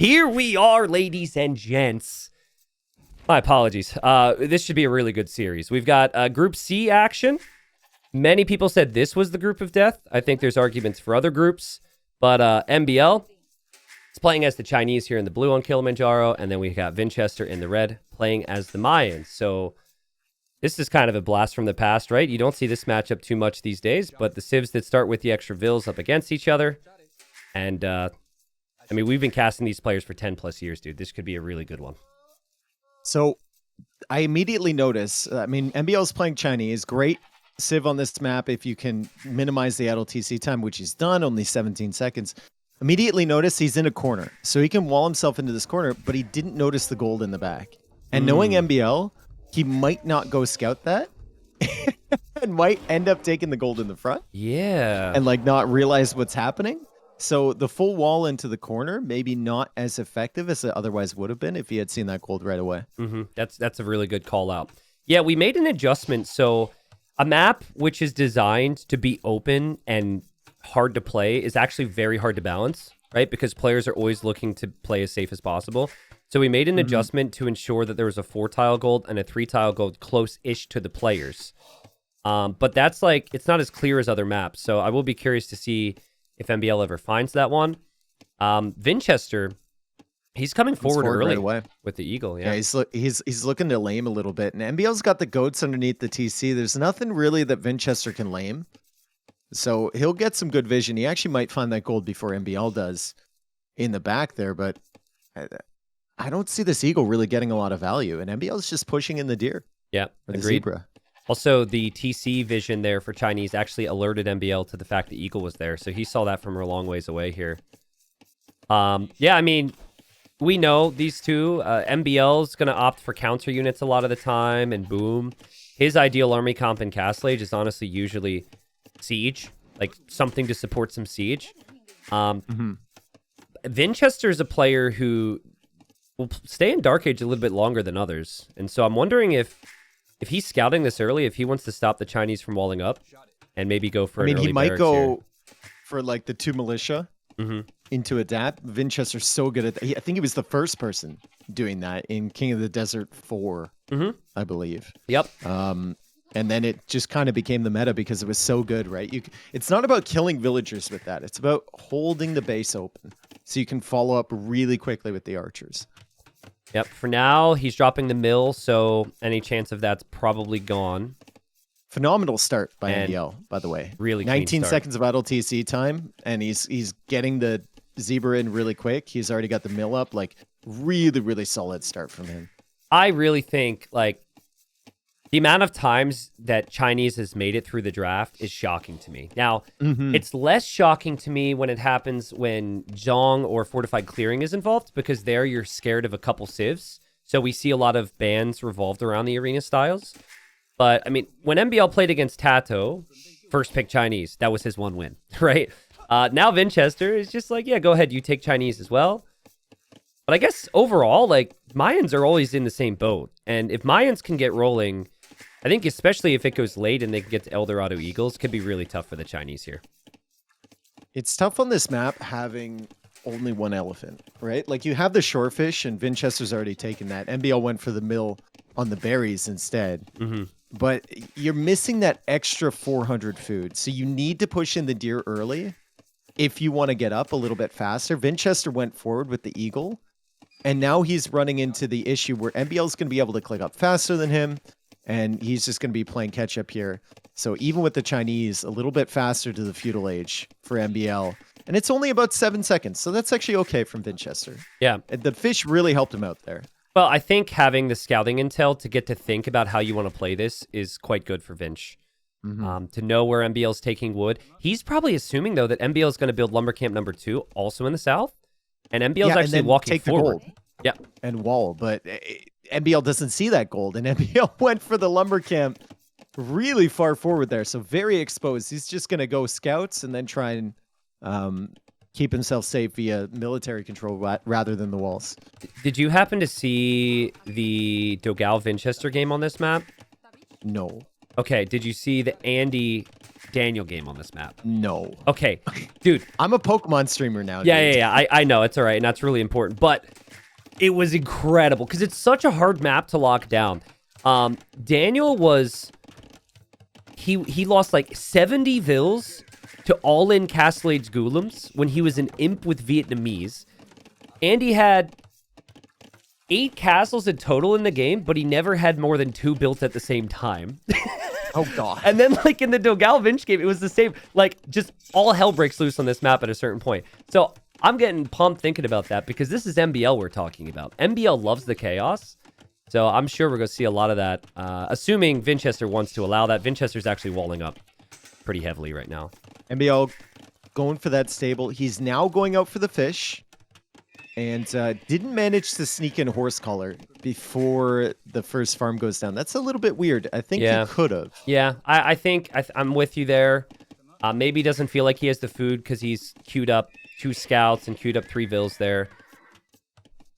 Here we are, ladies and gents. My apologies. This should be a really good series. We've got Group C action. Many people said this was the group of death. I think there's arguments for other groups. But MbL is playing as the Chinese here in the blue on Kilimanjaro. And then we got Vinchester in the red playing as the Mayans. So this is kind of a blast from the past, right? You don't see this matchup too much these days. But the civs that start with the extra vills up against each other. And, I mean, we've been casting these players for 10 plus years, dude. This could be a really good one. So I immediately notice, MbL is playing Chinese. Great civ on this map if you can minimize the idle TC time, which he's done, only 17 seconds. Immediately notice he's in a corner. So he can wall himself into this corner, but he didn't notice the gold in the back. And knowing MbL, he might not go scout that and might end up taking the gold in the front. Yeah. And like not realize what's happening. So the full wall into the corner, maybe not as effective as it otherwise would have been if he had seen that gold right away. That's a really good call out. Yeah, we made an adjustment. So a map which is designed to be open and hard to play is actually very hard to balance, right? Because players are always looking to play as safe as possible. So we made an adjustment to ensure that there was a 4-tile gold and a 3-tile gold close-ish to the players. But that's like, it's not as clear as other maps. So I will be curious to see if MbL ever finds that one. Vinchester, he's coming forward early right away with the eagle. Yeah, he's looking to lame a little bit. And MbL's got the goats underneath the TC. There's nothing really that Vinchester can lame. So he'll get some good vision. He actually might find that gold before MbL does in the back there. But I don't see this eagle really getting a lot of value. And MbL's just pushing in the deer. Yeah, or the agreed. zebra. Also, the TC vision there for Chinese actually alerted MbL to the fact the eagle was there. So he saw that from a long ways away here. Yeah, I mean, we know these two. MbL's going to opt for counter units a lot of the time, and boom. His ideal army comp in Castle Age is honestly usually siege, like something to support some siege. Vinchester is a player who will stay in Dark Age a little bit longer than others. And so I'm wondering if he's scouting this early, if he wants to stop the Chinese from walling up and maybe go for an early he might barracks go here. for like the 2 militia into adapt. Vinchester's so good at that. I think he was the first person doing that in King of the Desert 4, I believe. Yep. And then it just kind of became the meta because it was so good, right? It's not about killing villagers with that. It's about holding the base open so you can follow up really quickly with the archers. Yep, for now, he's dropping the mill, so any chance of that's probably gone. Phenomenal start by MbL, by the way. Really 19 seconds of idle TC time, and he's getting the zebra in really quick. He's already got the mill up. Like, really, really solid start from him. I really think, like, the amount of times that Chinese has made it through the draft is shocking to me. Now, it's less shocking to me when it happens when Zhong or Fortified Clearing is involved, because there you're scared of a couple civs. So we see a lot of bans revolved around the arena styles. But, I mean, when MbL played against Tato, first pick Chinese, that was his one win, right? Now Vinchester is just like, yeah, go ahead, you take Chinese as well. But I guess overall, like, Mayans are always in the same boat. And if Mayans can get rolling, I think especially if it goes late and they can get to Eldorado Eagles, could be really tough for the Chinese here. It's tough on this map having only one elephant, right? Like, you have the shorefish, and Vinchester's already taken that. MbL went for the mill on the berries instead. But you're missing that extra 400 food. So you need to push in the deer early if you want to get up a little bit faster. Vinchester went forward with the eagle, and now he's running into the issue where MbL's going to be able to click up faster than him. And he's just going to be playing catch up here. So even with the Chinese, a little bit faster to the feudal age for MbL. And it's only about 7 seconds. So that's actually okay from Vinchester. Yeah. The fish really helped him out there. Well, I think having the scouting intel to get to think about how you want to play this is quite good for Vinch. To know where MbL's taking wood. He's probably assuming, though, that MbL is going to build lumber camp number 2 also in the south. And MbL's actually walking forward. The gold yeah. And wall. But MbL doesn't see that gold, and MbL went for the lumber camp really far forward there, so very exposed. He's just going to go scouts and then try and keep himself safe via military control rather than the walls. Did you happen to see the Dogao Vinchester game on this map? No. Okay, did you see the Andy Daniel game on this map? No. Okay, dude. I'm a Pokemon streamer now. Yeah, dude. yeah. I know, it's all right, and that's really important. But it was incredible because it's such a hard map to lock down. Daniel was... He lost like 70 vills to all-in Castellade's Golems when he was an imp with Vietnamese. Andy had 8 castles in total in the game, but he never had more than 2 built at the same time. Oh, God. And then, like, in the Dogal Vinch game, it was the same. Like, just all hell breaks loose on this map at a certain point. So I'm getting pumped thinking about that because this is MbL we're talking about. MbL loves the chaos. So I'm sure we're going to see a lot of that, assuming Vinchester wants to allow that. Vinchester's actually walling up pretty heavily right now. MbL going for that stable. He's now going out for the fish. And didn't manage to sneak in horse collar before the first farm goes down. That's a little bit weird. I think he could have. Yeah, I think I'm with you there. Maybe he doesn't feel like he has the food because he's queued up 2 scouts and queued up 3 vills there.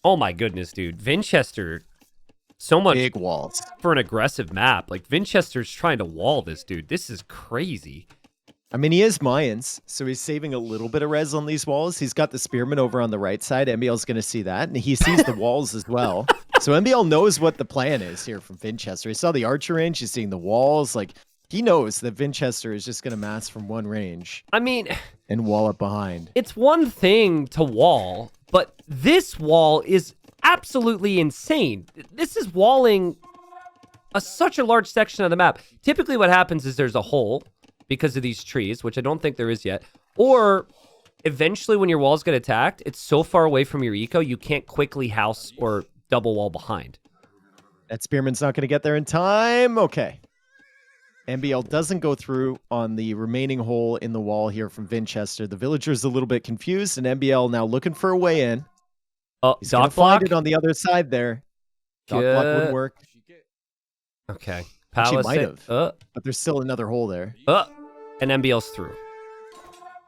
Oh my goodness, dude. Vinchester, so much big walls for an aggressive map. Like, Vinchester's trying to wall this, dude. This is crazy. I mean, he is Mayans, so he's saving a little bit of res on these walls. He's got the spearman over on the right side. MbL's going to see that, and he sees the walls as well. So MbL knows what the plan is here from Vinchester. He saw the archer range. He's seeing the walls. Like, he knows that Vinchester is just going to mass from one range. I mean... and wall up behind. It's one thing to wall, but this wall is absolutely insane. This is walling such a large section of the map. Typically what happens is there's a hole because of these trees, which I don't think there is yet. Or eventually when your walls get attacked, it's so far away from your eco, you can't quickly house or double wall behind. That spearman's not going to get there in time. Okay. MbL doesn't go through on the remaining hole in the wall here from Vinchester. The villager's a little bit confused, and MbL now looking for a way in. Oh, he's going to find it on the other side there. Dock block wouldn't work. Okay. She might have, but there's still another hole there. And MbL's through.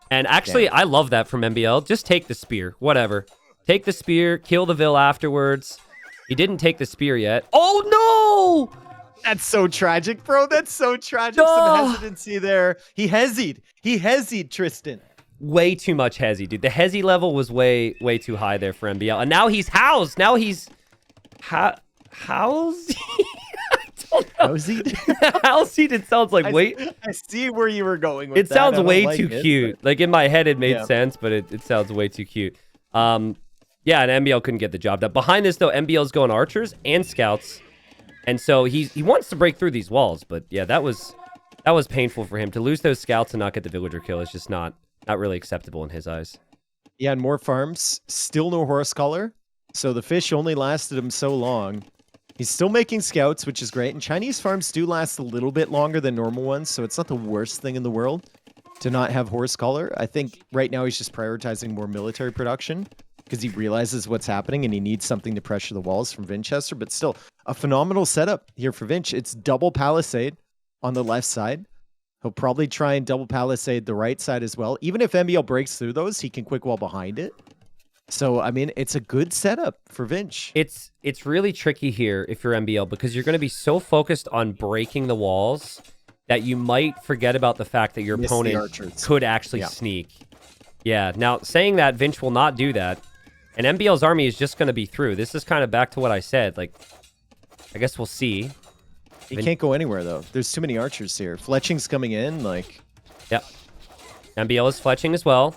And actually, I love that from MbL. Just take the spear. Whatever. Take the spear. Kill the Vill afterwards. He didn't take the spear yet. Oh, no! That's so tragic, bro. That's so tragic. Some hesitancy there. He hesied, Tristan. Way too much hezi, dude. The hezi level was way too high there for MbL. And now he's housed. Now he's... housed? Housied? Housied, it sounds like I see where you were going with that. It sounds way too cute. Like, in my head, it made sense, but it sounds way too cute. Yeah, and MbL couldn't get the job done. Behind this, though, MbL's going archers and scouts. And so he wants to break through these walls. But, yeah, that was painful for him. To lose those scouts and not get the villager kill is just not really acceptable in his eyes. Yeah, and more farms. Still no horse collar. So the fish only lasted him so long. He's still making scouts, which is great. And Chinese farms do last a little bit longer than normal ones, so it's not the worst thing in the world to not have horse collar. I think right now he's just prioritizing more military production because he realizes what's happening and he needs something to pressure the walls from Vinchester. But still, a phenomenal setup here for Vinch. It's double palisade on the left side. He'll probably try and double palisade the right side as well. Even if MbL breaks through those, he can quick wall behind it. So, I mean, it's a good setup for Vinch. It's really tricky here if you're MbL because you're going to be so focused on breaking the walls that you might forget about the fact that your opponent could actually sneak. Yeah, now, saying that, Vinch will not do that. And MbL's army is just going to be through. This is kind of back to what I said. Like, I guess we'll see. He can't go anywhere, though. There's too many archers here. Fletching's coming in, like... Yep. MbL is fletching as well.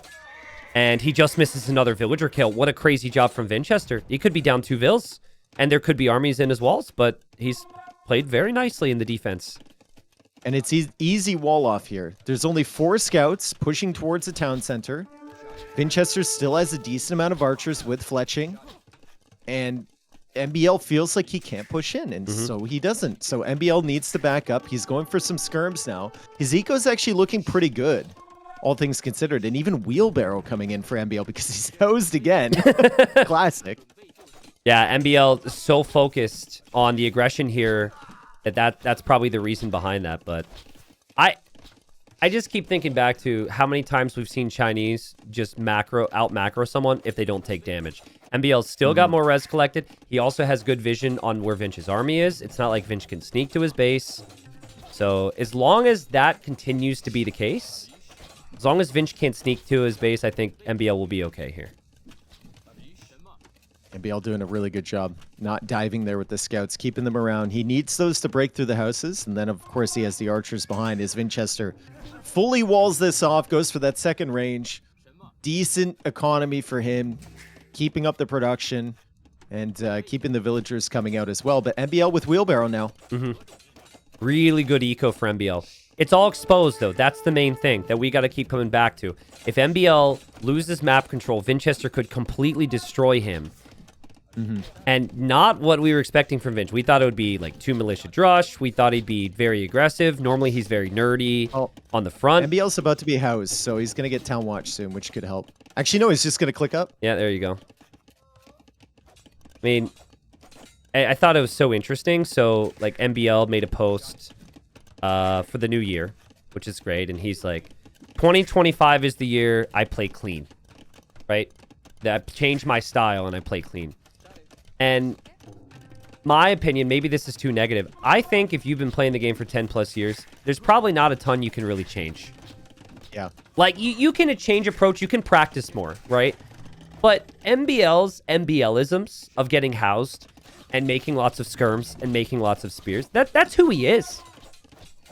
And he just misses another villager kill. What a crazy job from Vinchester. He could be down 2 vills, and there could be armies in his walls, but he's played very nicely in the defense. And it's easy wall off here. There's only 4 scouts pushing towards the town center. Vinchester still has a decent amount of archers with fletching. And MbL feels like he can't push in, and so he doesn't. So MbL needs to back up. He's going for some skirms now. His eco's actually looking pretty good, all things considered. And even wheelbarrow coming in for MbL because he's hosed again. Classic. Yeah, MbL is so focused on the aggression here that's probably the reason behind that. But I just keep thinking back to how many times we've seen Chinese just out macro someone if they don't take damage. MbL's still got more res collected. He also has good vision on where Vinch's army is. It's not like Vinch can sneak to his base. So as long as that continues to be the case, as long as Vinch can't sneak to his base, I think MbL will be okay here. MbL doing a really good job not diving there with the scouts, keeping them around. He needs those to break through the houses, and then of course he has the archers behind. As Vinchester fully walls this off, goes for that second range. Decent economy for him, keeping up the production and keeping the villagers coming out as well. But MbL with wheelbarrow now. Really good eco for MbL. It's all exposed, though. That's the main thing that we got to keep coming back to. If MbL loses map control, Vinchester could completely destroy him. And not what we were expecting from Vinch. We thought it would be like 2 militia drush. We thought he'd be very aggressive. Normally, he's very nerdy on the front. MbL's about to be housed, so he's going to get Town Watch soon, which could help. Actually, no, he's just going to click up. Yeah, there you go. I mean, I thought it was so interesting. So, like, MbL made a post for the new year, which is great. And he's like, 2025 is the year I play clean, right? That I changed my style and I play clean. And my opinion, maybe this is too negative. I think if you've been playing the game for 10 plus years, there's probably not a ton you can really change. Yeah. Like, you can change approach. You can practice more, right? But MbL's MbLisms of getting housed and making lots of skirms and making lots of spears, that's who he is.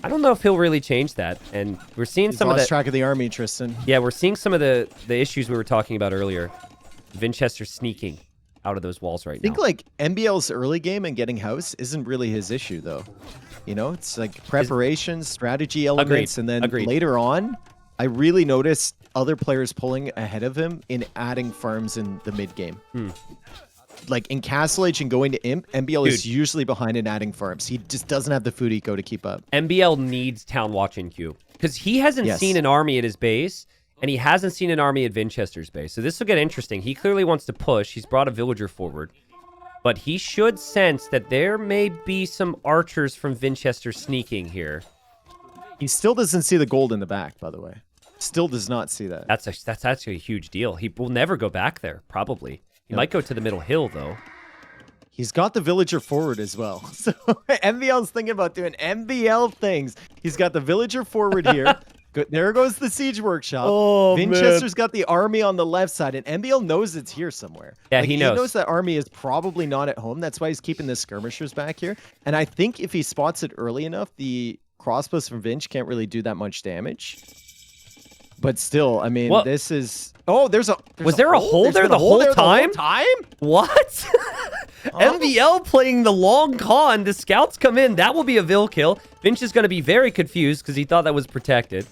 I don't know if he'll really change that. And we're seeing some of the track of the army, Tristan. Yeah, we're seeing some of the issues we were talking about earlier. Vinchester sneaking out of those walls right now. I think like MbL's early game and getting house isn't really his issue though. You know, it's like preparation, strategy elements, and then later on, I really noticed other players pulling ahead of him in adding farms in the mid game. Like in Castle Age and going to Imp, MbL is usually behind in adding farms. He just doesn't have the food eco to keep up. MbL needs Town Watch in queue because he hasn't seen an army at his base. And he hasn't seen an army at Vinchester's base. So this will get interesting. He clearly wants to push. He's brought a villager forward. But he should sense that there may be some archers from Vinchester sneaking here. He still doesn't see the gold in the back, by the way. Still does not see that. That's actually a huge deal. He will never go back there, probably. He might go to the middle hill, though. He's got the villager forward as well. So MbL's thinking about doing MbL things. He's got the villager forward here. There goes the siege workshop. Oh, Vinchester's got the army on the left side, and MbL knows it's here somewhere. Yeah, like, he knows. He knows that army is probably not at home. That's why he's keeping the skirmishers back here. And I think if he spots it early enough, the crossbows from Vinch can't really do that much damage. But still, I mean, this is... Oh, Was there a hole there the whole time? What? MbL playing the long con. The scouts come in. That will be a Vil kill. Vinch is going to be very confused because he thought that was protected.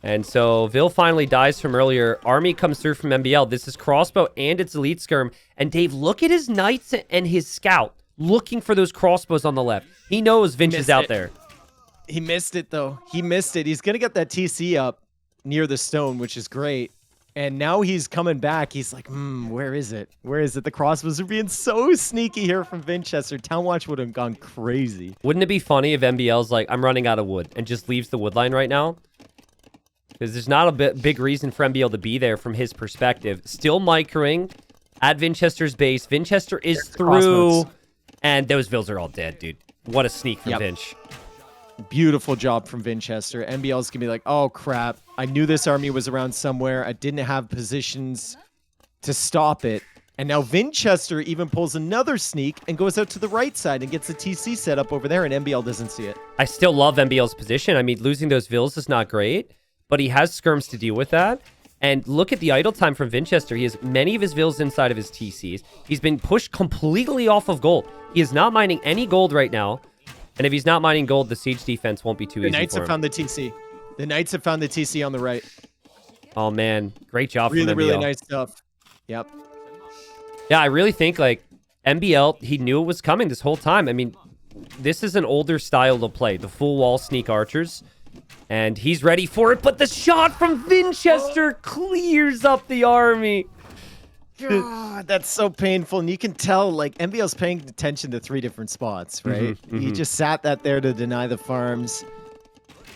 And so Vil finally dies from earlier. Army comes through from MbL. This is crossbow and it's elite skirm. And Dave, look at his knights and his scout looking for those crossbows on the left. He knows Vinch is out there. He missed it, though. He missed it. He's going to get that TC up near the stone, which is great. And now he's coming back. He's like, where is it? Where is it? The crossbows are being so sneaky here from Vinchester. Town Watch would have gone crazy. Wouldn't it be funny if MbL's like, I'm running out of wood and just leaves the wood line right now? Because there's not a big reason for MbL to be there from his perspective. Still microing at Vinchester's base. Vinchester is through. And those Vils are all dead, dude. What a sneak from Vinch. Beautiful job from Vinchester. MbL's gonna be like, oh crap, I knew this army was around somewhere. I didn't have positions to stop it. And now Vinchester even pulls another sneak and goes out to the right side and gets a TC set up over there, and MbL doesn't see it. I still love MbL's position. I mean, losing those Vils is not great, but he has skirms to deal with that. And look at the idle time from Vinchester. He has many of his Vils inside of his TCs. He's been pushed completely off of gold. He is not mining any gold right now. And if he's not mining gold, the siege defense won't be too easy for him. The Knights have found the TC. The Knights have found the TC on the right. Oh, man. Great job from MbL. Really nice stuff. Yep. Yeah, I really think, like, MbL, he knew it was coming this whole time. I mean, this is an older style to play. The full wall sneak archers. And he's ready for it. But the shot from Vinchester clears up the army. God, that's so painful. And you can tell, like, MbL's paying attention to 3 different spots, right? He just sat that there to deny the farms.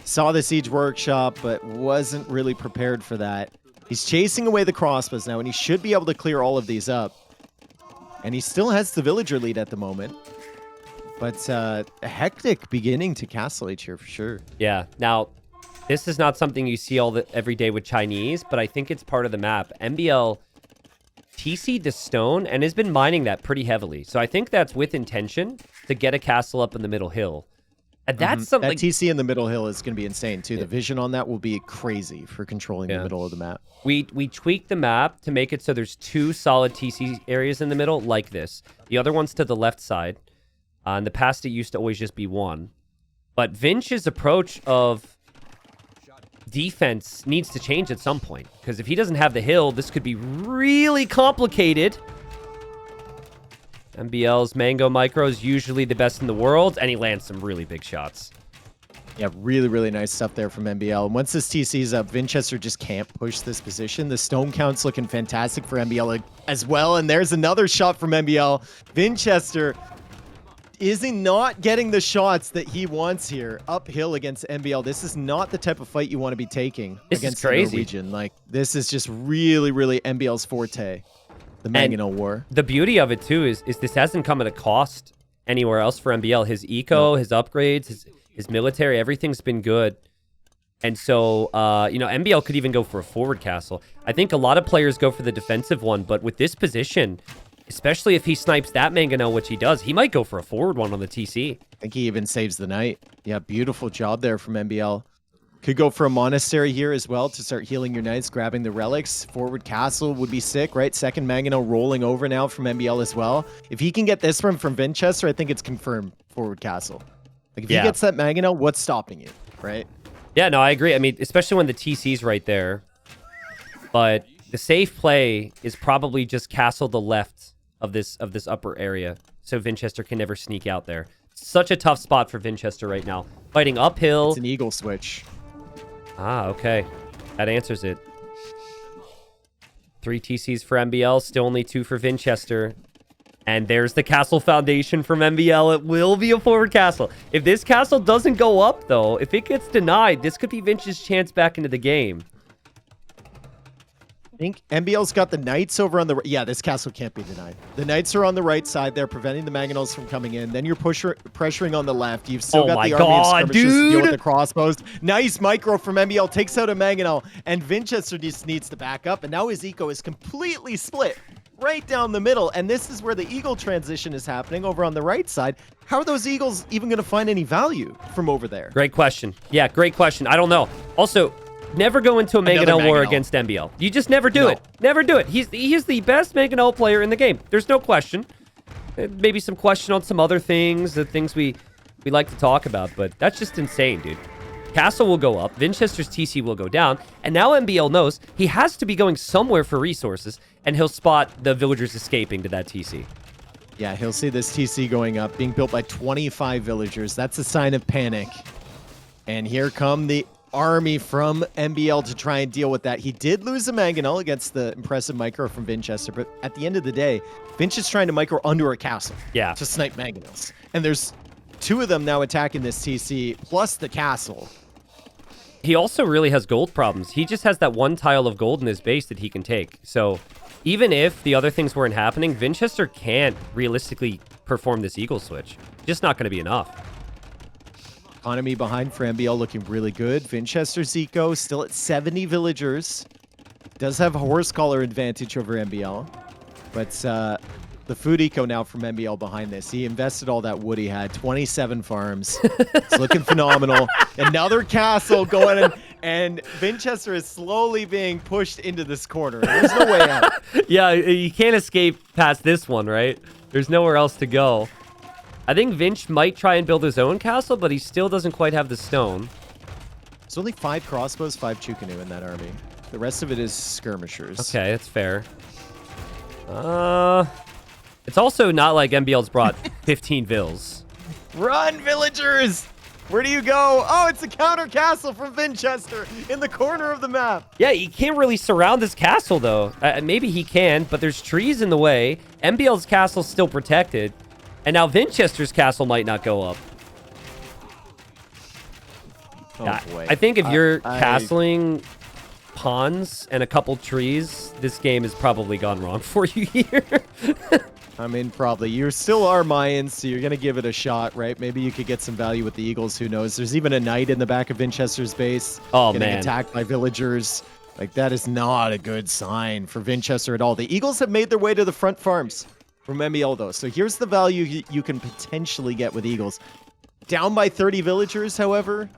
Saw the siege workshop, but wasn't really prepared for that. He's chasing away the crossbows now, and he should be able to clear all of these up. And he still has the villager lead at the moment. But a hectic beginning to Castle Age here for sure. Yeah. Now, this is not something you see every day with Chinese, but I think it's part of the map. MbL TC'd the stone and has been mining that pretty heavily. So I think that's with intention to get a castle up in the middle hill. And that's something... That TC in the middle hill is going to be insane, too. The vision on that will be crazy for controlling the middle of the map. We tweaked the map to make it so there's 2 solid TC areas in the middle like this. The other one's to the left side. In the past, it used to always just be 1. But Vinch's approach of defense needs to change at some point. Because if he doesn't have the hill, this could be really complicated. MbL's Mango Micro is usually the best in the world, and he lands some really big shots. Yeah, really, really nice stuff there from MbL. And once this TC's up, Vinchester just can't push this position. The stone count's looking fantastic for MbL as well. And there's another shot from MbL. Vinchester, is he not getting the shots that he wants here uphill against MbL? This is not the type of fight you want to be taking against the Norwegian. Like, this is just really, really MbL's forte. The Mangonel War. The beauty of it, too, is this hasn't come at a cost anywhere else for MbL. His eco, his upgrades, his military, everything's been good. And so, you know, MbL could even go for a forward castle. I think a lot of players go for the defensive one, but with this position, especially if he snipes that Mangonel, which he does, he might go for a forward one on the TC. I think he even saves the night. Yeah, beautiful job there from MbL. Could go for a monastery here as well to start healing your knights, grabbing the relics. Forward castle would be sick, right? Second Mangonel rolling over now from MbL as well. If he can get this one from Vinchester, I think it's confirmed forward castle. Like, if he gets that Mangonel, what's stopping you, right? Yeah, no, I agree. I mean, especially when the TC's right there. But the safe play is probably just castle the left of this upper area, so Vinchester can never sneak out there. Such a tough spot for Vinchester right now. Fighting uphill. It's an eagle switch. Ah, okay. That answers it. 3 TCs for MbL, still only 2 for Vinchester. And there's the castle foundation from MbL. It will be a forward castle. If this castle doesn't go up, though, if it gets denied, this could be Vinch's chance back into the game. I think MbL's got the knights over on the... Yeah, this castle can't be denied. The knights are on the right side there, preventing the Mangonels from coming in. Then you're pressuring on the left. You've still got the army of skirmishers to deal with the crossbows. Nice micro from MbL. Takes out a Mangonel. And Vinchester just needs to back up. And now his eco is completely split right down the middle. And this is where the eagle transition is happening over on the right side. How are those eagles even going to find any value from over there? Great question. Yeah, great question. I don't know. Also... never go into a Mangonel war against MbL. You just never do it. Never do it. He is the best Mangonel player in the game. There's no question. Maybe some question on some other things, the things we like to talk about, but that's just insane, dude. Castle will go up. Vinchester's TC will go down. And now MbL knows he has to be going somewhere for resources, and he'll spot the villagers escaping to that TC. Yeah, he'll see this TC going up, being built by 25 villagers. That's a sign of panic. And here come the army from MbL to try and deal with that. He did lose a Mangonel against the impressive micro from Vinchester, but at the end of the day, Vinch is trying to micro under a castle to snipe Mangonels. And there's 2 of them now attacking this TC, plus the castle. He also really has gold problems. He just has that 1 tile of gold in his base that he can take. So even if the other things weren't happening, Vinchester can't realistically perform this eagle switch. Just not going to be enough. Economy behind for MbL looking really good. Vinchester's eco still at 70 villagers. Does have a horse collar advantage over MbL. But the food eco now from MbL behind this. He invested all that wood he had. 27 farms. It's looking phenomenal. Another castle going in. And Vinchester is slowly being pushed into this corner. There's no way out. Yeah, you can't escape past this one, right? There's nowhere else to go. I think Vinch might try and build his own castle, but he still doesn't quite have the stone. There's only 5 crossbows, 5 Chukanu in that army. The rest of it is skirmishers. Okay, that's fair. It's also not like MbL's brought 15 vills. Run, villagers! Where do you go? Oh, it's a counter castle from Vinchester in the corner of the map. Yeah, he can't really surround this castle, though. Maybe he can, but there's trees in the way. MbL's castle's still protected. And now Vinchester's castle might not go up. Oh, boy. I think if you're castling pawns and a couple trees, this game has probably gone wrong for you here. I mean, probably. You still are Mayans, so you're going to give it a shot, right? Maybe you could get some value with the Eagles. Who knows? There's even a knight in the back of Vinchester's base getting attacked by villagers. Like, that is not a good sign for Vinchester at all. The Eagles have made their way to the front farms from MbL, though. So here's the value you can potentially get with Eagles. Down by 30 villagers, however,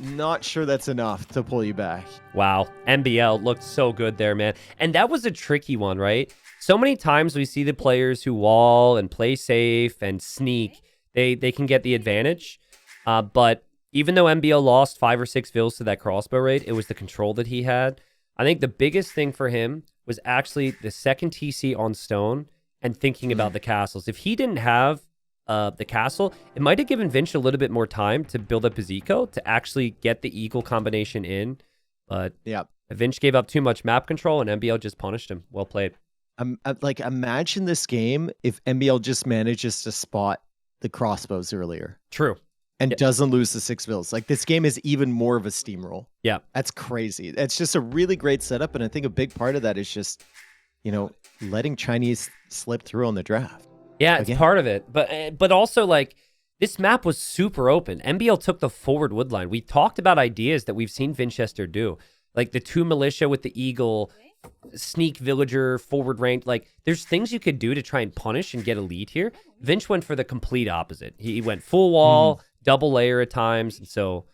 not sure that's enough to pull you back. Wow. MbL looked so good there, man. And that was a tricky one, right? So many times we see the players who wall and play safe and sneak, they can get the advantage. But even though MbL lost 5 or 6 vills to that crossbow raid, it was the control that he had. I think the biggest thing for him was actually the second TC on stone and thinking about the castles. If he didn't have the castle, it might have given Vinch a little bit more time to build up his eco to actually get the eagle combination in. But yeah, Vinch gave up too much map control and MbL just punished him. Well played. Like, imagine this game if MbL just manages to spot the crossbows earlier. True. And doesn't lose the 6 vills. Like, this game is even more of a steamroll. Yeah. That's crazy. It's just a really great setup, and I think a big part of that is just, you know, letting Chinese slip through on the draft. Yeah, it's part of it. But also, like, this map was super open. MbL took the forward wood line. We talked about ideas that we've seen Vinchester do. Like, the 2 militia with the eagle, sneak villager, forward ranked. Like, there's things you could do to try and punish and get a lead here. Vinch went for the complete opposite. He went full wall, double layer at times. And so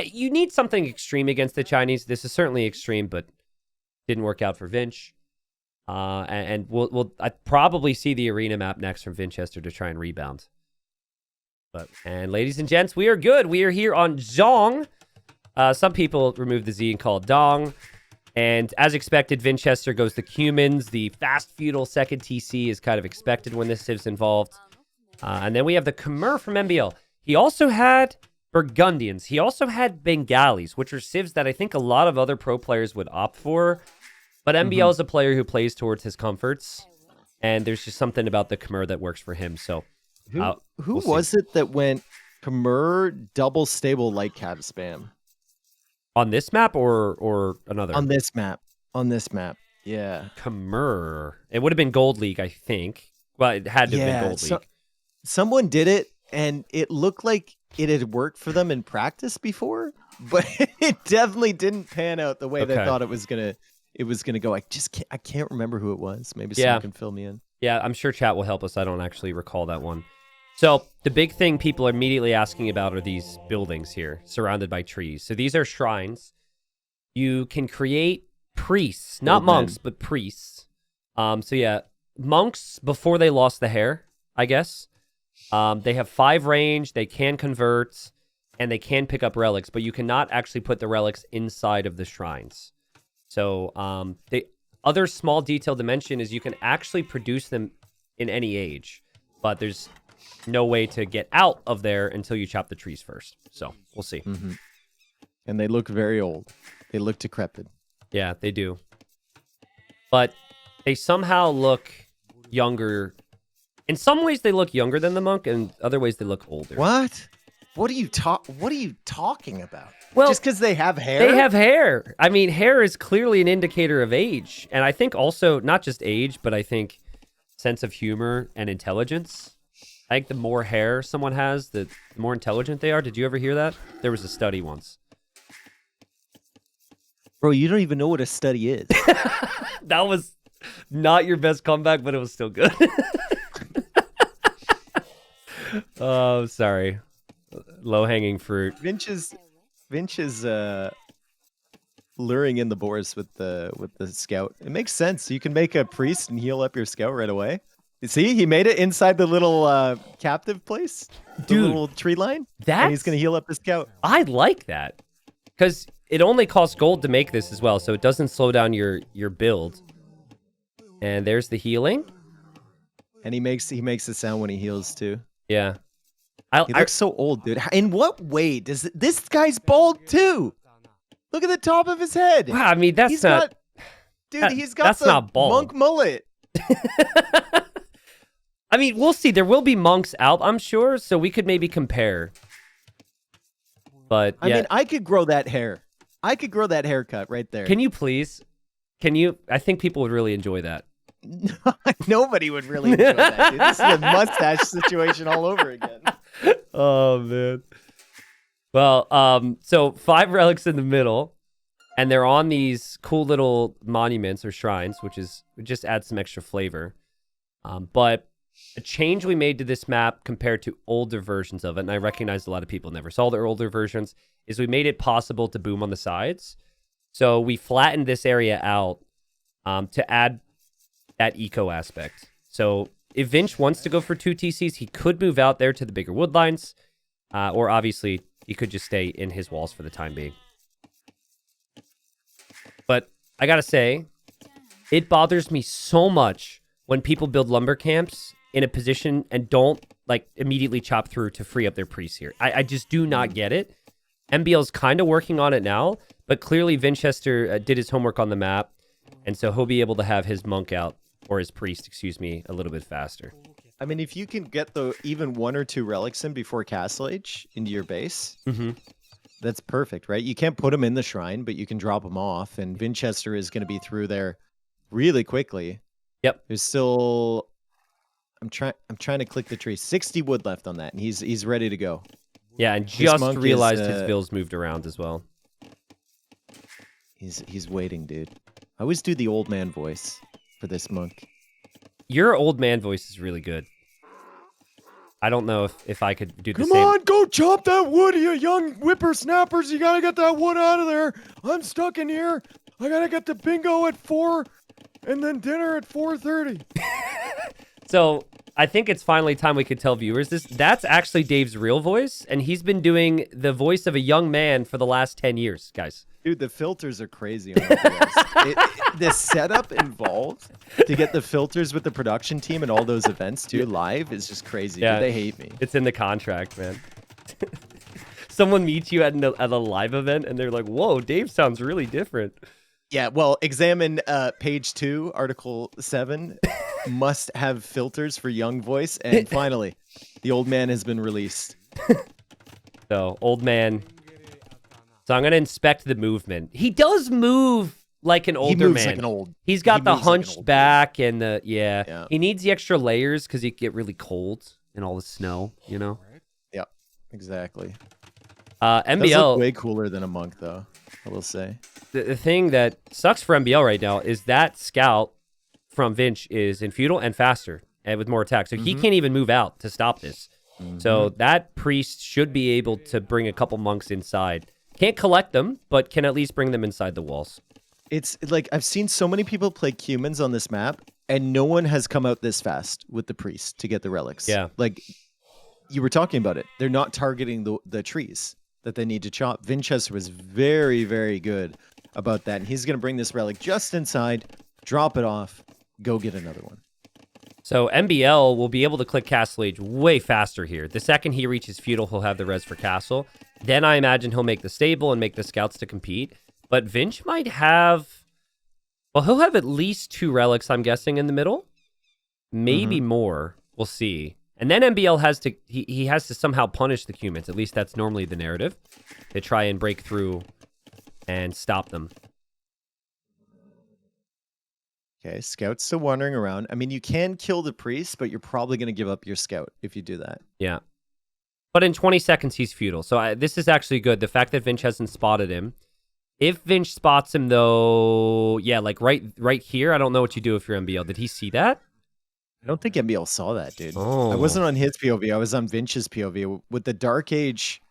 you need something extreme against the Chinese. This is certainly extreme, but didn't work out for Vinch. And we'll I'd probably see the arena map next from Vinchester to try and rebound. And ladies and gents, we are good. We are here on Zhong. Some people remove the Z and call it Dong. And as expected, Vinchester goes to Cumans. The fast feudal second TC is kind of expected when this civ's involved. And then we have the Khmer from MbL. He also had Burgundians. He also had Bengalis, which are civs that I think a lot of other pro players would opt for. But MbL is a player who plays towards his comforts. And there's just something about the Khmer that works for him. So who was it that went Khmer double stable light cab spam? On this map or another? On this map. On this map. Yeah. Khmer. It would have been Gold League, I think. Well, it had to have been Gold League. Someone did it, and it looked like it had worked for them in practice before, but it definitely didn't pan out the way they thought it was gonna go. I can't remember who it was. Maybe someone can fill me in. Yeah, I'm sure chat will help us. I don't actually recall that one. So the big thing people are immediately asking about are these buildings here, surrounded by trees. So these are shrines. You can create priests, not monks, but priests. So yeah, monks before they lost the hair, I guess. They have 5 range, they can convert, and they can pick up relics, but you cannot actually put the relics inside of the shrines. So the other small detail to mention is you can actually produce them in any age, but there's no way to get out of there until you chop the trees first. So we'll see. And they look very old. They look decrepit. Yeah, they do. But they somehow look younger. In some ways, they look younger than the monk, and other ways they look older. What? What are you talking about? Well, just because they have hair? They have hair. I mean, hair is clearly an indicator of age. And I think also, not just age, but I think sense of humor and intelligence. I think the more hair someone has, the more intelligent they are. Did you ever hear that? There was a study once. Bro, you don't even know what a study is. That was not your best comeback, but it was still good. Oh, sorry. Low-hanging fruit. Vinch is luring in the boars with the scout. It makes sense. You can make a priest and heal up your scout right away. You see, he made it inside the little captive place, the little tree line. And he's gonna heal up the scout. I like that because it only costs gold to make this as well, so it doesn't slow down your build. And there's the healing. And he makes the sound when he heals too. Yeah. He looks so old, dude. In what way does this guy's bald too? Look at the top of his head. Wow, I mean, he's got the not bald. Monk mullet. I mean, we'll see. There will be monks out, I'm sure, so we could maybe compare. But yeah. I mean, I could grow that hair. I could grow that haircut right there. Can you please? Can you? I think people would really enjoy that. Nobody would really enjoy that, dude. This is a mustache situation all over again. Oh, man. Well, so 5 relics in the middle, and they're on these cool little monuments or shrines, which just adds some extra flavor. But a change we made to this map compared to older versions of it, and I recognize a lot of people never saw the older versions, is we made it possible to boom on the sides. So we flattened this area out to add that eco aspect. So if Vinch wants to go for 2 TCs, he could move out there to the bigger wood lines, or obviously he could just stay in his walls for the time being. But I gotta say, it bothers me so much when people build lumber camps in a position and don't like immediately chop through to free up their priests here. I just do not get it. MbL's kind of working on it now, but clearly Vinchester did his homework on the map, and so he'll be able to have his monk out, or his priest, excuse me, a little bit faster. I mean, if you can get even 1 or 2 relics in before Castle Age into your base, that's perfect, right? You can't put them in the shrine, but you can drop them off, and Vinchester is going to be through there really quickly. Yep. There's still... I'm trying to click the tree. 60 wood left on that, and he's ready to go. Yeah, and just realized his vills moved around as well. He's waiting, dude. I always do the old man voice for this monk. Your old man voice is really good. I don't know if I could do the same. Come on, go chop that wood, you young whippersnappers. You gotta get that wood out of there. I'm stuck in here. I gotta get the bingo at 4 and then dinner at 4:30. So I think it's finally time we could tell viewers that's actually Dave's real voice, and he's been doing the voice of a young man for the last 10 years, guys. Dude, the filters are crazy on the setup involved to get the filters with the production team and all those events too live is just crazy. Yeah, dude, they hate me. It's in the contract, man. Someone meets you at a live event and they're like, whoa, Dave sounds really different. Yeah, well, examine page 2, article 7. Must have filters for young voice. And finally, the old man has been released. So, old man. So I'm going to inspect the movement. He does move like an older man. He's got the hunched back and the, yeah. He needs the extra layers because he'd get really cold in all the snow, you know? Yeah, exactly. MbL. Does look way cooler than a monk, though, I will say. The thing that sucks for MbL right now is that scout from Vinch is in Feudal and faster and with more attack. So he can't even move out to stop this. So that priest should be able to bring a couple monks inside. Can't collect them, but can at least bring them inside the walls. It's like I've seen so many people play Cumans on this map, and no one has come out this fast with the priest to get the relics. Yeah. Like, you were talking about it. They're not targeting the trees that they need to chop. Vinchester was very, very good about that, and he's going to bring this relic just inside, drop it off, go get another one. So MbL will be able to click Castle Age way faster here. The second he reaches Feudal, he'll have the res for Castle. Then I imagine he'll make the stable and make the scouts to compete. But Vinch might have... Well, he'll have at least 2 relics, I'm guessing, in the middle. Maybe more. We'll see. And then MbL has to... He has to somehow punish the Cumans. At least that's normally the narrative. To try and break through and stop them. Okay, scout's still wandering around. I mean, you can kill the priest, but you're probably going to give up your scout if you do that. Yeah. But in 20 seconds, he's Feudal. So this is actually good. The fact that Vinch hasn't spotted him. If Vinch spots him, though, yeah, like right here, I don't know what you do if you're MbL. Did he see that? I don't think MbL saw that, dude. Oh. I wasn't on his POV. I was on Vinch's POV. With the Dark Age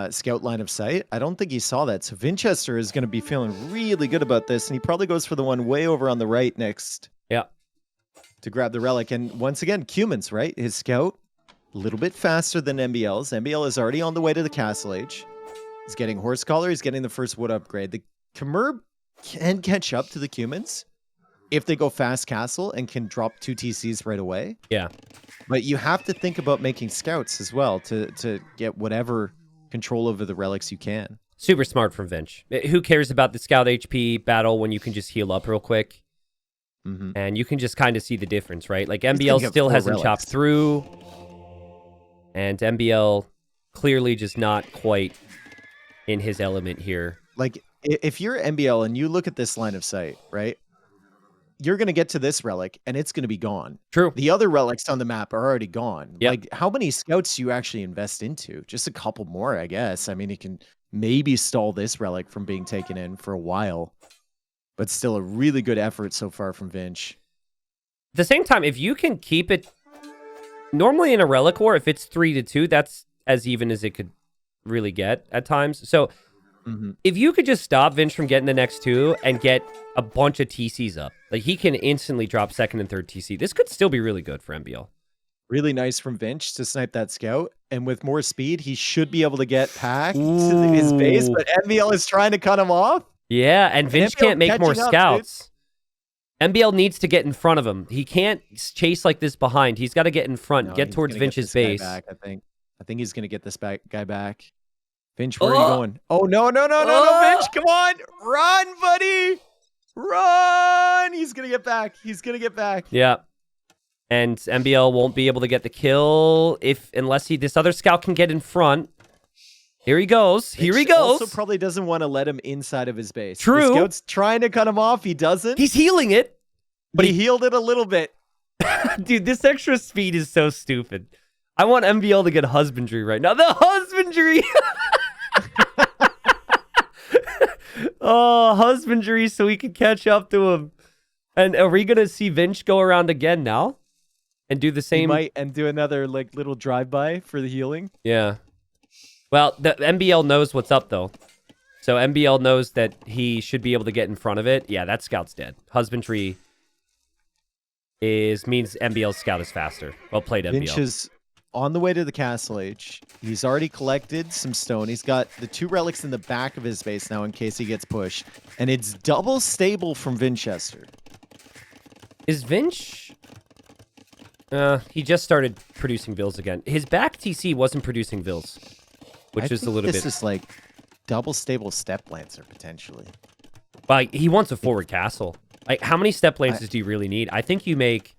scout line of sight, I don't think he saw that. So Vinchester is going to be feeling really good about this, and he probably goes for the one way over on the right next. Yeah. To grab the relic. And once again, Cumans, right? His scout, a little bit faster than MbL's. MbL is already on the way to the Castle Age. He's getting Horse Collar. He's getting the first wood upgrade. The Khmer can catch up to the Cumans if they go fast castle and can drop 2 TCs right away. Yeah. But you have to think about making scouts as well to get whatever control over the relics you can. Super smart from Vinch. Who cares about the scout HP battle when you can just heal up real quick? And you can just kind of see the difference, right? Like MbL still hasn't chopped through. And MbL clearly just not quite in his element here. Like, if you're MbL and you look at this line of sight, right? you're going to get to this relic and it's going to be gone. True. The other relics on the map are already gone. Yep. Like, how many scouts do you actually invest into? Just a couple more, I guess. I mean, it can maybe stall this relic from being taken in for a while, but still a really good effort so far from Vinch. At the same time, if you can keep it, normally in a relic war, if it's 3-2, that's as even as it could really get at times. So if you could just stop Vinch from getting the next 2 and get a bunch of TCs up, like he can instantly drop second and third TC. This could still be really good for MbL. Really nice from Vinch to snipe that scout. And with more speed, he should be able to get Pack to his base, but MbL is trying to cut him off. Yeah, and Vinch can't make more scouts. Dude. MbL needs to get in front of him. He can't chase like this behind. He's got to get in front, get towards Vinch's base. I think he's going to get this guy back. Vinch, where are you going? Oh, no, Vinch, come on. Run, buddy. Run. He's going to get back. Yeah. And MbL won't be able to get the kill unless this other scout can get in front. Here he goes. He also probably doesn't want to let him inside of his base. True. The scout's trying to cut him off. He doesn't. He's healing it. But he healed it a little bit. Dude, this extra speed is so stupid. I want MbL to get husbandry right now. The husbandry! Oh, husbandry so we can catch up to him. And are we going to see Vinch go around again now? And do the same? He might, and do another like little drive-by for the healing. Yeah. Well, the MbL knows what's up, though. So MbL knows that he should be able to get in front of it. Yeah, that scout's dead. Husbandry means MbL's scout is faster. Well played, MbL. Vinch is on the way to the Castle Age. He's already collected some stone. He's got the 2 relics in the back of his base now in case he gets pushed. And it's double stable from Vinchester. Is Vinch... he just started producing Vills again. His back TC wasn't producing Vills, which is a little bit... This is like double stable Step Lancer, potentially. Like, he wants a forward castle. Like, how many Step Lancers do you really need? I think you make...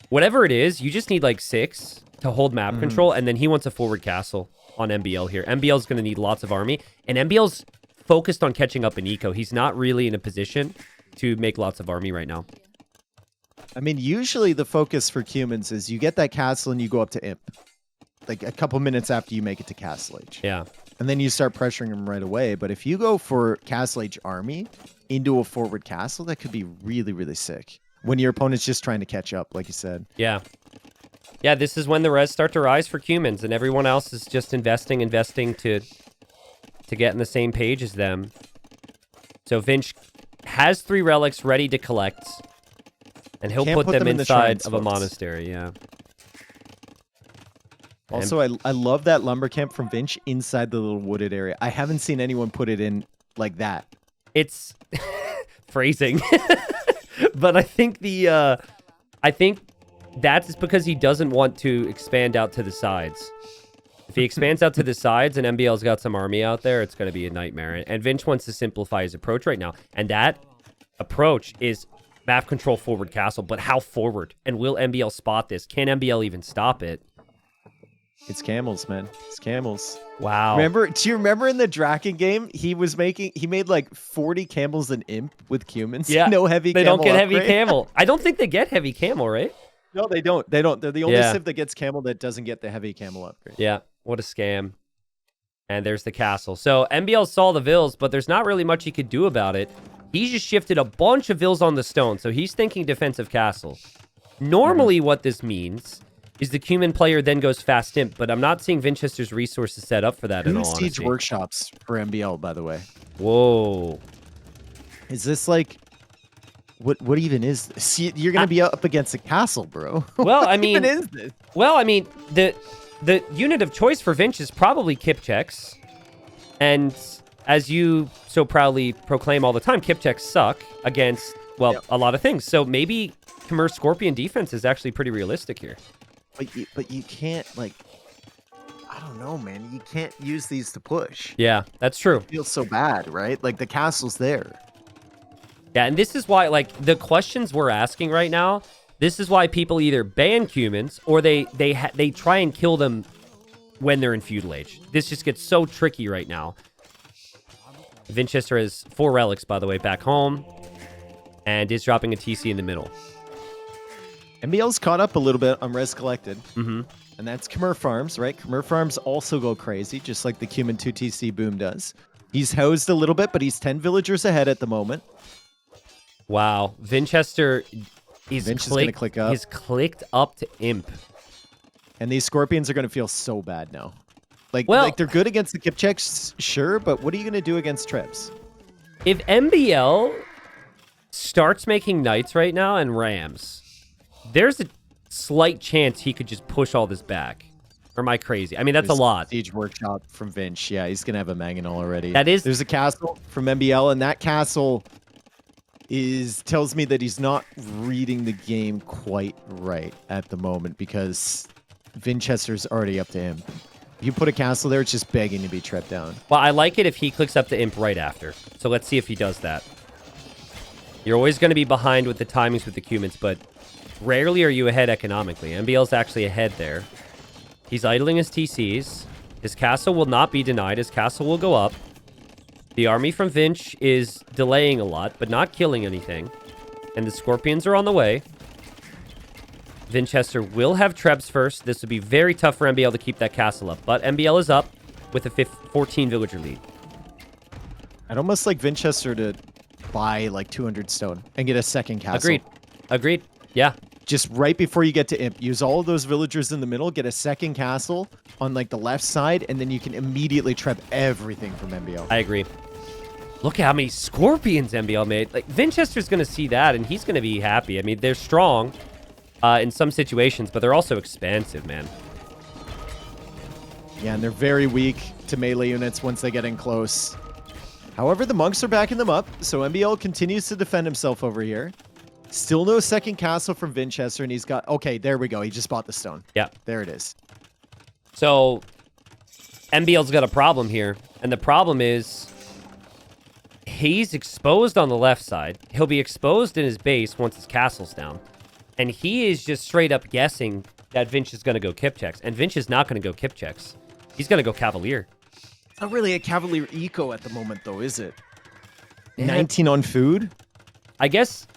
Whatever it is, you just need like 6 to hold map control, and then he wants a forward castle on MbL here. MbL's going to need lots of army, and MbL's focused on catching up in eco. He's not really in a position to make lots of army right now. I mean, usually the focus for Cumans is you get that castle and you go up to Imp. Like a couple minutes after you make it to Castle Age. Yeah. And then you start pressuring him right away. But if you go for Castle Age army into a forward castle, that could be really, really sick. When your opponent's just trying to catch up, like you said. Yeah. Yeah, this is when the res start to rise for Cumans, and everyone else is just investing to get in the same page as them. So Vinch has 3 relics ready to collect, and he'll put them inside of a monastery, yeah. Also, I love that lumber camp from Vinch inside the little wooded area. I haven't seen anyone put it in like that. It's phrasing. But I think that's because he doesn't want to expand out to the sides. If he expands out to the sides and MbL's got some army out there, it's going to be a nightmare. And Vinch wants to simplify his approach right now. And that approach is map control forward castle. But how forward? And will MbL spot this? Can MbL even stop it? It's camels, man. It's camels. Wow. Do you remember in the Draken game, he made like 40 camels and Imp with Cumans? Yeah. No heavy They camel don't get upgrade. heavy camel. I don't think they get heavy camel, right? No, they don't. They're the only civ that gets camel that doesn't get the heavy camel upgrade. Yeah. What a scam. And there's the castle. So MbL saw the Vills, but there's not really much he could do about it. He just shifted a bunch of Vills on the stone, so he's thinking defensive castle. Normally what this means is the Cuman player then goes fast Imp, but I'm not seeing Vinchester's resources set up for that in all honesty. Siege workshops for MbL, by the way. Whoa. Is this like... What even is this? See, you're going to be up against a castle, bro. Well, I mean... What even is this? Well, I mean, the unit of choice for Vinch is probably Kipchaks. And as you so proudly proclaim all the time, Kipchaks suck against, well, a lot of things. So maybe Khmer Scorpion defense is actually pretty realistic here. But you can't, like, I don't know, man. You can't use these to push. Yeah, that's true. It feels so bad, right? Like, the castle's there. Yeah, and this is why, like, the questions we're asking right now, this is why people either ban Cumans or they try and kill them when they're in Feudal Age. This just gets so tricky right now. Vinchester has 4 relics, by the way, back home. and is dropping a TC in the middle. MbL's caught up a little bit on res collected. And that's Khmer Farms, right? Khmer Farms also go crazy, just like the Cuman 2TC boom does. He's housed a little bit, but he's 10 villagers ahead at the moment. Wow. Vinchester, he's click up. He's clicked up to Imp. And these Scorpions are going to feel so bad now. Like they're good against the Kipchaks, sure, but what are you going to do against Trebs? If MbL starts making Knights right now and Rams, there's a slight chance he could just push all this back. Or am I crazy? I mean, that's a lot. Siege Workshop from Vinch. Yeah, he's going to have a Mangonel already. There's a castle from MbL, and that castle tells me that he's not reading the game quite right at the moment because Vinchester's already up to him. If you put a castle there, it's just begging to be trepped down. Well, I like it if he clicks up to Imp right after. So let's see if he does that. You're always going to be behind with the timings with the Cumans, but rarely are you ahead economically. MbL's actually ahead there. He's idling his TCs. His castle will not be denied. His castle will go up. The army from Vinch is delaying a lot, but not killing anything. And the Scorpions are on the way. Vinchester will have Trebs first. This would be very tough for MbL to keep that castle up. But MbL is up with a 14 villager lead. I'd almost like Vinchester to buy like 200 stone and get a second castle. Agreed. Yeah. Just right before you get to Imp, use all of those villagers in the middle, get a second castle on like the left side, and then you can immediately trap everything from MbL. I agree. Look at how many Scorpions MbL made. Like, Vinchester's going to see that, and he's going to be happy. I mean, they're strong in some situations, but they're also expansive, man. Yeah, and they're very weak to melee units once they get in close. However, the monks are backing them up, so MbL continues to defend himself over here. Still no second castle from Vinchester, and he's got... Okay, there we go. He just bought the stone. Yeah. There it is. So, MbL's got a problem here, and the problem is he's exposed on the left side. He'll be exposed in his base once his castle's down. And he is just straight up guessing that Vinch is going to go Kipchaks, and Vinch is not going to go Kipchaks. He's going to go Cavalier. It's not really a Cavalier eco at the moment, though, is it? 19 on food? I guess...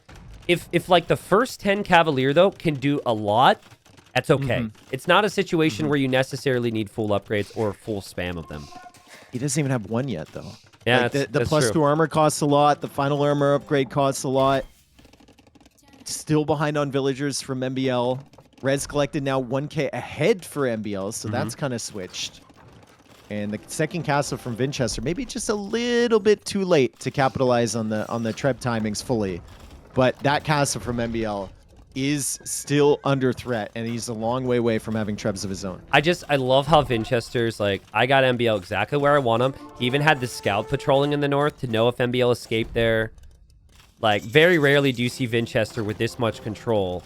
If like the first 10 Cavalier, though, can do a lot, that's okay. It's not a situation where you necessarily need full upgrades or full spam of them. He doesn't even have one yet, though. Yeah, like the plus 2 armor costs a lot. The final armor upgrade costs a lot. Still behind on villagers from MbL. Res collected now 1k ahead for MbL, so that's kind of switched. And the second castle from Vinchester, maybe just a little bit too late to capitalize on the Treb timings fully. But that castle from MbL is still under threat, and he's a long way away from having Trebs of his own. I love how Vinchester's like, I got MbL exactly where I want him. He even had the scout patrolling in the north to know if MbL escaped there. Like, very rarely do you see Vinchester with this much control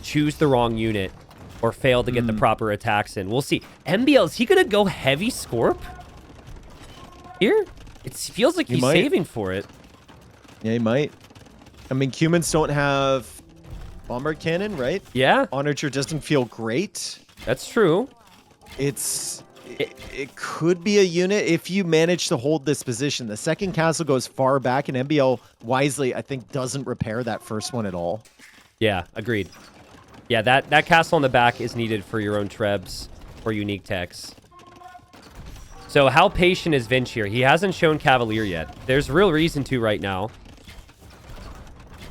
choose the wrong unit or fail to get the proper attacks in. We'll see. MbL, is he going to go heavy Scorp here? It feels like he's saving for it. Yeah, he might. I mean, Cumans don't have bomber cannon, right? Yeah. Onager doesn't feel great. That's true. It could be a unit if you manage to hold this position. The second castle goes far back, and MbL wisely, I think, doesn't repair that first one at all. Yeah, agreed. Yeah, that castle on the back is needed for your own Trebs or unique techs. So how patient is Vinch here? He hasn't shown Cavalier yet. There's real reason to right now.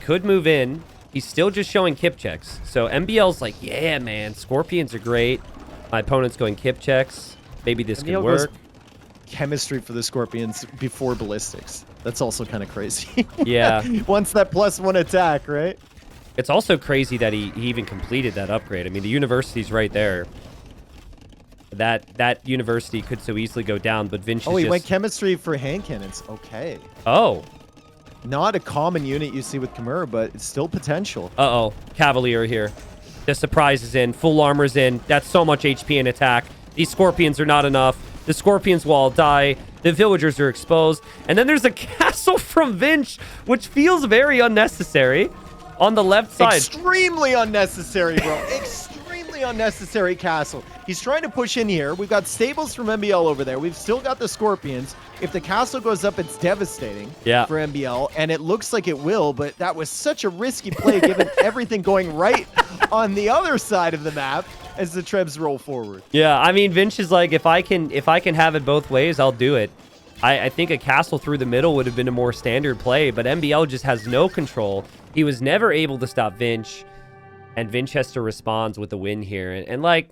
Could move in. He's still just showing Kipchaks. So MbL's like, yeah, man, Scorpions are great. My opponent's going Kipchaks. Maybe this can work. Chemistry for the Scorpions before ballistics. That's also kind of crazy. Yeah. Once that +1 attack, right? It's also crazy that he even completed that upgrade. I mean, the university's right there. That university could so easily go down, but Vinch he went chemistry for hand cannons. Okay. Oh. Not a common unit you see with Khmer, but it's still potential. Uh-oh. Cavalier here. The surprise is in. Full armor's in. That's so much HP and attack. These Scorpions are not enough. The Scorpions will all die. The villagers are exposed. And then there's a castle from Vinch, which feels very unnecessary on the left side. Extremely unnecessary, bro. Extremely completely unnecessary castle. He's trying to push in here. We've got stables from MbL over there. We've still got the Scorpions. If the castle goes up, it's devastating for MbL, and it looks like it will, but that was such a risky play given everything going right on the other side of the map as the Trebs roll forward. Yeah, I mean, Vinch is like, if I can have it both ways, I'll do it. I think a castle through the middle would have been a more standard play, but MbL just has no control. He was never able to stop Vinch, and Vinchester responds with a win here. And like,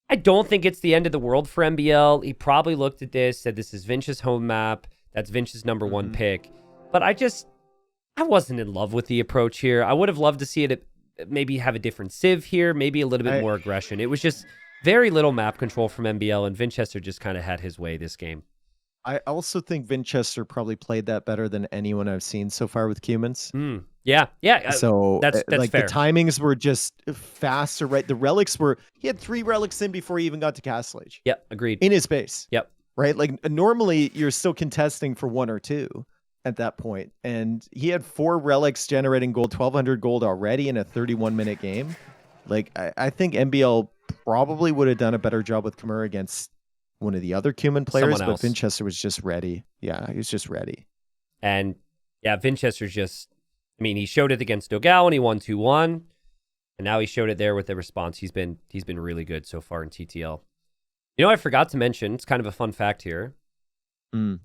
I don't think it's the end of the world for MbL. He probably looked at this, said this is Vinch's home map. That's Vinch's number one pick. But I wasn't in love with the approach here. I would have loved to see it maybe have a different civ here, maybe a little bit more aggression. It was just very little map control from MbL, and Vinchester just kind of had his way this game. I also think Vinchester probably played that better than anyone I've seen so far with Cumans. Yeah. So that's like fair. The timings were just faster, right? The relics he had 3 relics in before he even got to Castle Age. Yeah, agreed. In his base. Yep. Right? Like normally you're still contesting for 1 or 2 at that point. And he had 4 relics generating gold, 1,200 gold already in a 31-minute game. Like I think MbL probably would have done a better job with Khmer against one of the other Cuman players, but Vinchester was just ready. Yeah, he was just ready. And yeah, Vinchester's just, I mean, he showed it against Dogao and he won 2-1. And now he showed it there with the response. He's been really good so far in TTL. You know, I forgot to mention, it's kind of a fun fact here.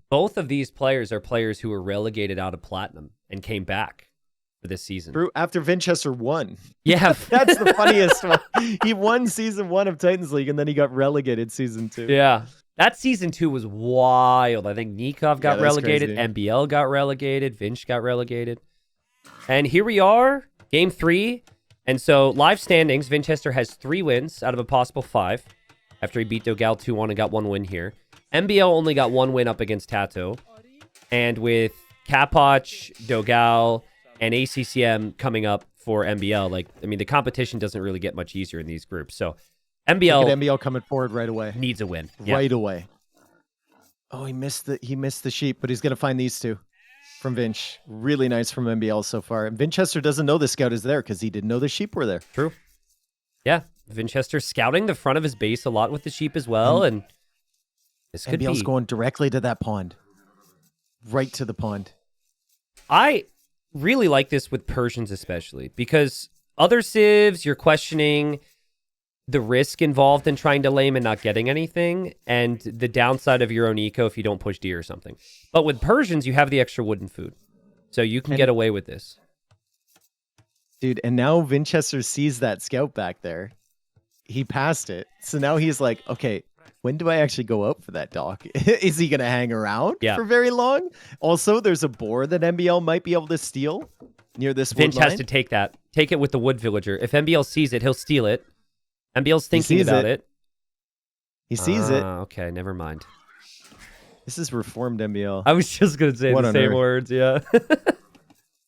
Both of these players are players who were relegated out of Platinum and came back for this season. True, after Vinchester won. Yeah. That's the funniest one. He won season 1 of Titans League and then he got relegated season 2. Yeah. That season 2 was wild. I think Nikov got relegated, crazy. MbL got relegated, Vinch got relegated. And here we are, game 3. And so live standings, Vinchester has 3 wins out of a possible 5 after he beat Dogao 2-1 and got 1 win here. MbL only got 1 win up against Tato. And with Kapoch, Dogao, and ACCM coming up for MbL, like, I mean, the competition doesn't really get much easier in these groups. So MbL coming forward right away. Needs a win. Right away. Oh, he missed the sheep, but he's going to find these 2 from Vinch. Really nice from MbL so far. And Vinchester doesn't know the scout is there because he didn't know the sheep were there. True. Yeah. Vinchester scouting the front of his base a lot with the sheep as well. And this could MbL's going directly to that pond. Right to the pond. I really like this with Persians especially because other civs, you're questioning the risk involved in trying to lame and not getting anything and the downside of your own eco if you don't push D or something. But with Persians, you have the extra wood and food. So you can get away with this. Dude, and now Vinchester sees that scout back there. He passed it. So now he's like, okay, when do I actually go out for that dock? Is he going to hang around for very long? Also, there's a boar that MbL might be able to steal near this wood line. Vinch has to take that. Take it with the wood villager. If MbL sees it, he'll steal it. MbL's thinking about it. He sees it. Okay, never mind. This is reformed MbL. I was just going to say the same words, yeah.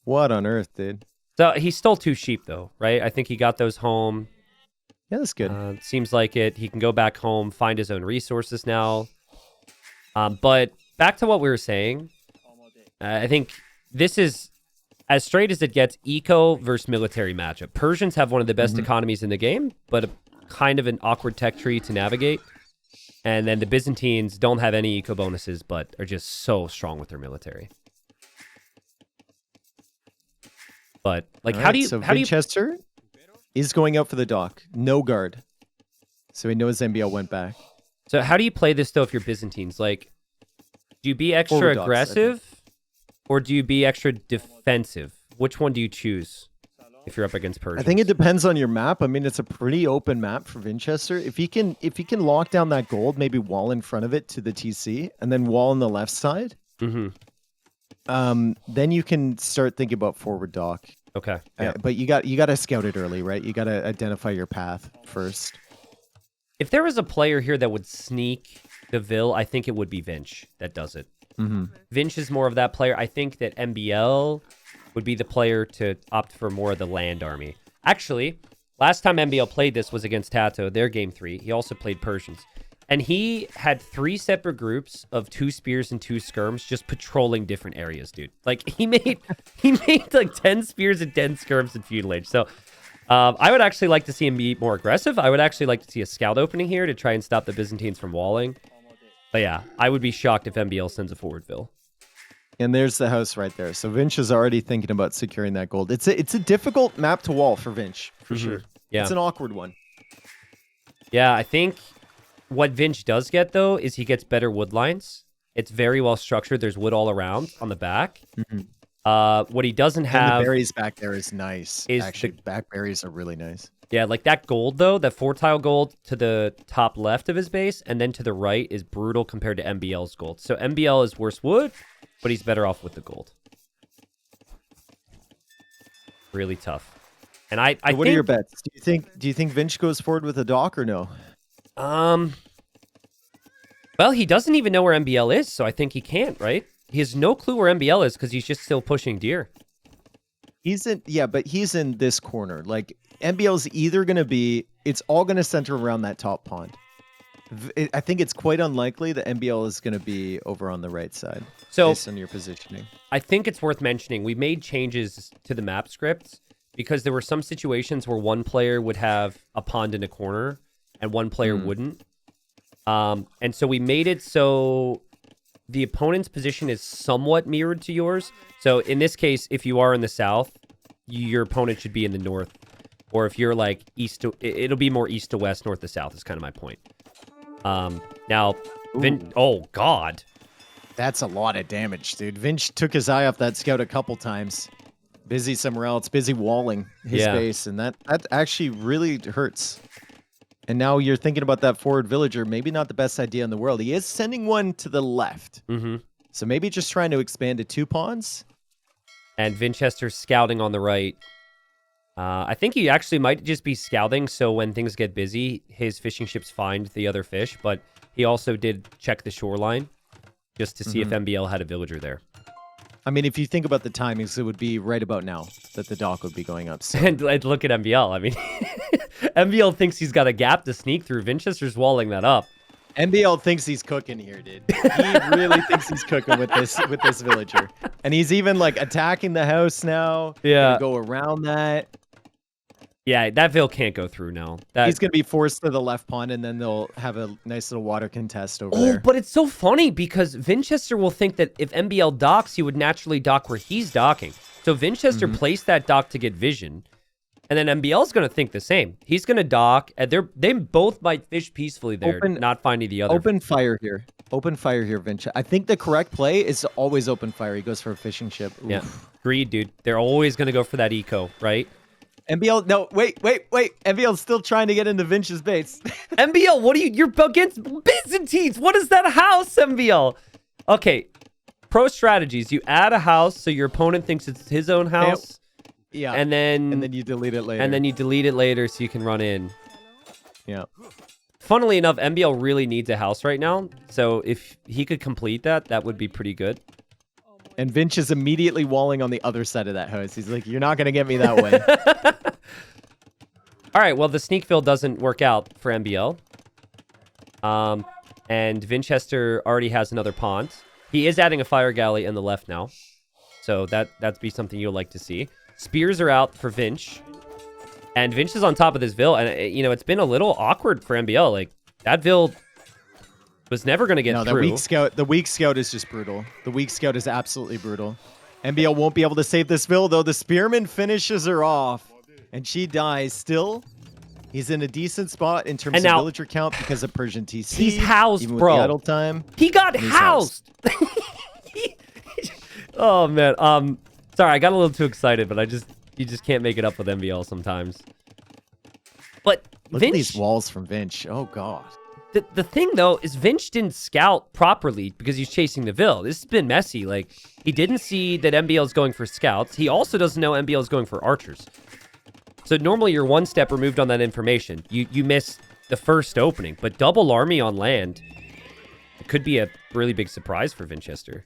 What on earth, dude? So he stole 2 sheep, though, right? I think he got those home. Yeah, that's good. Seems like it. He can go back home, find his own resources now. But back to what we were saying, I think this is as straight as it gets, eco versus military matchup. Persians have one of the best economies in the game, but kind of an awkward tech tree to navigate. And then the Byzantines don't have any eco bonuses, but are just so strong with their military. But like, how do you? Vinchester is going out for the dock, no guard, so he knows MbL went back. So how do you play this though if you're Byzantines? Like, do you be extra aggressive, or do you be extra defensive? Which one do you choose if you're up against Persians? I think it depends on your map. I mean, it's a pretty open map for Vinchester. If he can lock down that gold, maybe wall in front of it to the TC, and then wall on the left side. Then you can start thinking about forward dock. Okay. Yeah. But you got to scout it early, right? You got to identify your path first. If there was a player here that would sneak the Vil, I think it would be Vinch that does it. Vinch is more of that player. I think that MbL would be the player to opt for more of the land army. Actually, last time MbL played this was against Tato, their game 3. He also played Persians. And he had 3 separate groups of 2 spears and 2 skirms just patrolling different areas, dude. Like, he made like 10 spears and 10 skirms in Feudal Age. So I would actually like to see him be more aggressive. I would actually like to see a scout opening here to try and stop the Byzantines from walling. But yeah, I would be shocked if MbL sends a forward Vil. And there's the house right there. So Vinch is already thinking about securing that gold. It's a difficult map to wall for Vinch, for sure. Yeah. It's an awkward one. Yeah, I think what Vinch does get, though, is he gets better wood lines. It's very well structured. There's wood all around on the back. What he doesn't have... And the berries back there is nice. Actually, back berries are really nice. Yeah, like that gold, though, that 4-tile gold to the top left of his base, and then to the right is brutal compared to MbL's gold. So MbL is worse wood, but he's better off with the gold. Really tough. And I so what are your bets? Do you think Vinch goes forward with a dock or no? Well, he doesn't even know where MbL is, so I think he can't, right? He has no clue where MbL is because he's just still pushing deer. But he's in this corner. Like, MbL's either going to be, it's all going to center around that top pond. I think it's quite unlikely that MbL is going to be over on the right side, based on your positioning. I think it's worth mentioning, we made changes to the map scripts because there were some situations where one player would have a pond in a corner and one player wouldn't. And so we made it so the opponent's position is somewhat mirrored to yours. So in this case, if you are in the south, your opponent should be in the north. Or if you're like east to, it'll be more east to west, north to south is kind of my point. Now, oh God. That's a lot of damage, dude. Vinch took his eye off that scout a couple times. Busy somewhere else, busy walling his base, and that actually really hurts. And now you're thinking about that forward villager. Maybe not the best idea in the world. He is sending one to the left. So maybe just trying to expand to 2 pawns. And Vinchester scouting on the right. I think he actually might just be scouting, so when things get busy, his fishing ships find the other fish. But he also did check the shoreline just to see if MbL had a villager there. I mean, if you think about the timings, it would be right about now that the dock would be going up. So. And look at MbL. I mean, MbL thinks he's got a gap to sneak through. Vinchester's walling that up. MbL thinks he's cooking here, dude. He really thinks he's cooking with this villager. And he's even like attacking the house now. Yeah. Go around that. Yeah, that Vil can't go through now. He's going to be forced to the left pond, and then they'll have a nice little water contest over there. But it's so funny because Vinchester will think that if MbL docks, he would naturally dock where he's docking. So Vinchester placed that dock to get vision, and then MbL's going to think the same. He's going to dock, and they both might fish peacefully there, not finding the other. Open fire here. Open fire here, Vinch. I think the correct play is to always open fire. He goes for a fishing ship. Oof. Yeah, agreed, dude. They're always going to go for that eco, right? MbL, no, wait. MbL's still trying to get into Vinch's base. MbL, what are you're against Byzantines. What is that house, MbL? Okay, pro strategies. You add a house so your opponent thinks it's his own house. Yeah. And then you delete it later. And then you delete it later so you can run in. Yeah. Funnily enough, MbL really needs a house right now. So if he could complete that, that would be pretty good. And Vinch is immediately walling on the other side of that house. He's like, you're not going to get me that way. All right, well, the sneak fill doesn't work out for MbL. And Vinchester already has another pond. He is adding a fire galley in the left now. So that'd be something you'll like to see. Spears are out for Vinch. And Vinch is on top of this Vil. And, you know, it's been a little awkward for MbL. Like, that Vil was never going to get through. The weak scout is just brutal. The weak scout is absolutely brutal. MbL won't be able to save this Vil, though. The Spearman finishes her off, and she dies. Still, he's in a decent spot in terms of villager count because of Persian TC. He's housed, even bro. With the idle time. He got housed. Oh, man. Sorry, I got a little too excited, but you just can't make it up with MbL sometimes. But Look at these walls from Vinch. Oh, God. The thing, though, is Vinch didn't scout properly because he's chasing the Vil. This has been messy. Like, he didn't see that MbL is going for scouts. He also doesn't know MbL is going for archers. So normally you're one step removed on that information. You miss the first opening, but double army on land, it could be a really big surprise for Vinchester.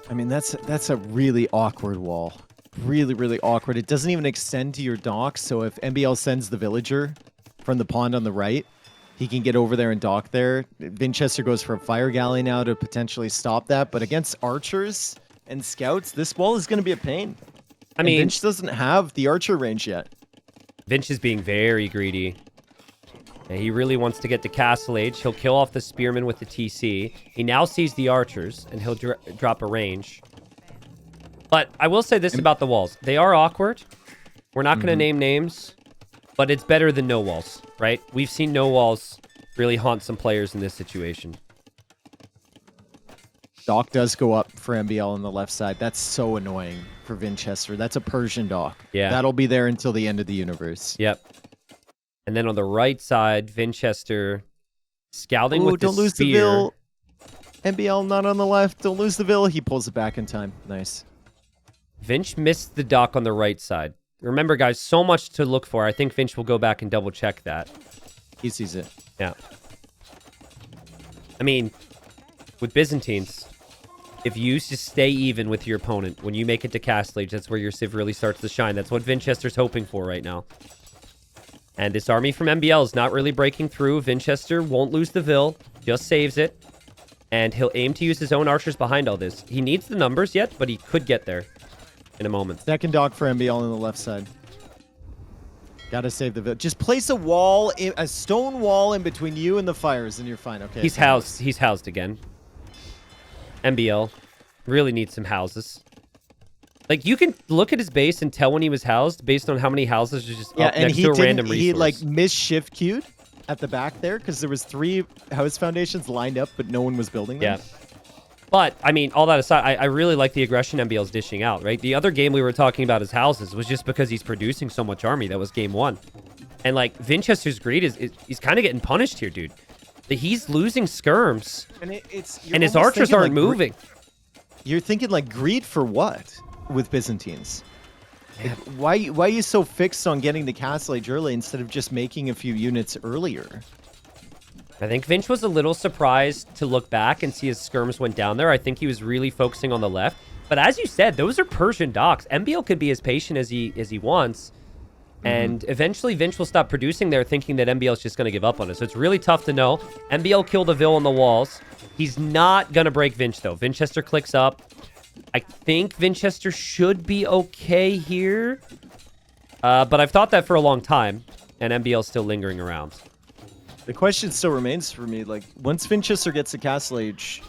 I mean, that's a really awkward wall. Really, really awkward. It doesn't even extend to your dock, so if MbL sends the villager from the pond on the right, he can get over there and dock there. Vinchester goes for a fire galley now to potentially stop that. But against archers and scouts, this wall is going to be a pain. I mean, Vinch doesn't have the archer range yet. Vinch is being very greedy. And he really wants to get to Castle Age. He'll kill off the Spearman with the TC. He now sees the archers, and he'll drop a range. But I will say this about the walls. They are awkward. We're not going to name names, but it's better than no walls, right? We've seen no walls really haunt some players in this situation. Dock does go up for MbL on the left side. That's so annoying for Vinchester. That's a Persian dock. Yeah. That'll be there until the end of the universe. Yep. And then on the right side, Vinchester scouting with the don't lose spear. the Vil. MbL not on the left. Don't lose the Vil. He pulls it back in time. Nice. Vinch missed the dock on the right side. Remember, guys, so much to look for. I think Vinch will go back and double check that. He sees it. Yeah. I mean, with Byzantines, if you just stay even with your opponent, when you make it to Castle Age, that's where your Civ really starts to shine. That's what Vinchester's hoping for right now. And this army from MbL is not really breaking through. Vinchester won't lose the Vil, just saves it. And he'll aim to use his own archers behind all this. He needs the numbers yet, but he could get there in a moment. Second dock for MbL on the left side. Gotta save the Vil. Just place a wall, a stone wall in between you and the fires, and you're fine. Okay. He's housed. He's housed again. MbL really needs some houses. Like, you can look at his base and tell when he was housed based on how many houses are just up next to a random resource. He like missed shift queued at the back there because there was 3 house foundations lined up, but no one was building them. Yeah. But, I mean, all that aside, I really like the aggression MbL's dishing out, right? The other game we were talking about his houses was just because he's producing so much army. That was game 1. And, like, Vinchester's greed he's kind of getting punished here, dude. He's losing skirms. And his archers aren't moving. You're thinking, like, greed for what with Byzantines? Like, why are you so fixed on getting the Castle Age early instead of just making a few units earlier? I think Vinch was a little surprised to look back and see his skirms went down there. I think he was really focusing on the left. But as you said, those are Persian docks. MbL could be as patient as he wants. And eventually Vinch will stop producing there thinking that MbL is just going to give up on it. So it's really tough to know. MbL killed a Vil on the walls. He's not going to break Vinch, though. Vinchester clicks up. I think Vinchester should be okay here. But I've thought that for a long time. And MbL's still lingering around. The question still remains for me, like, once Vinchester gets to Castle Age,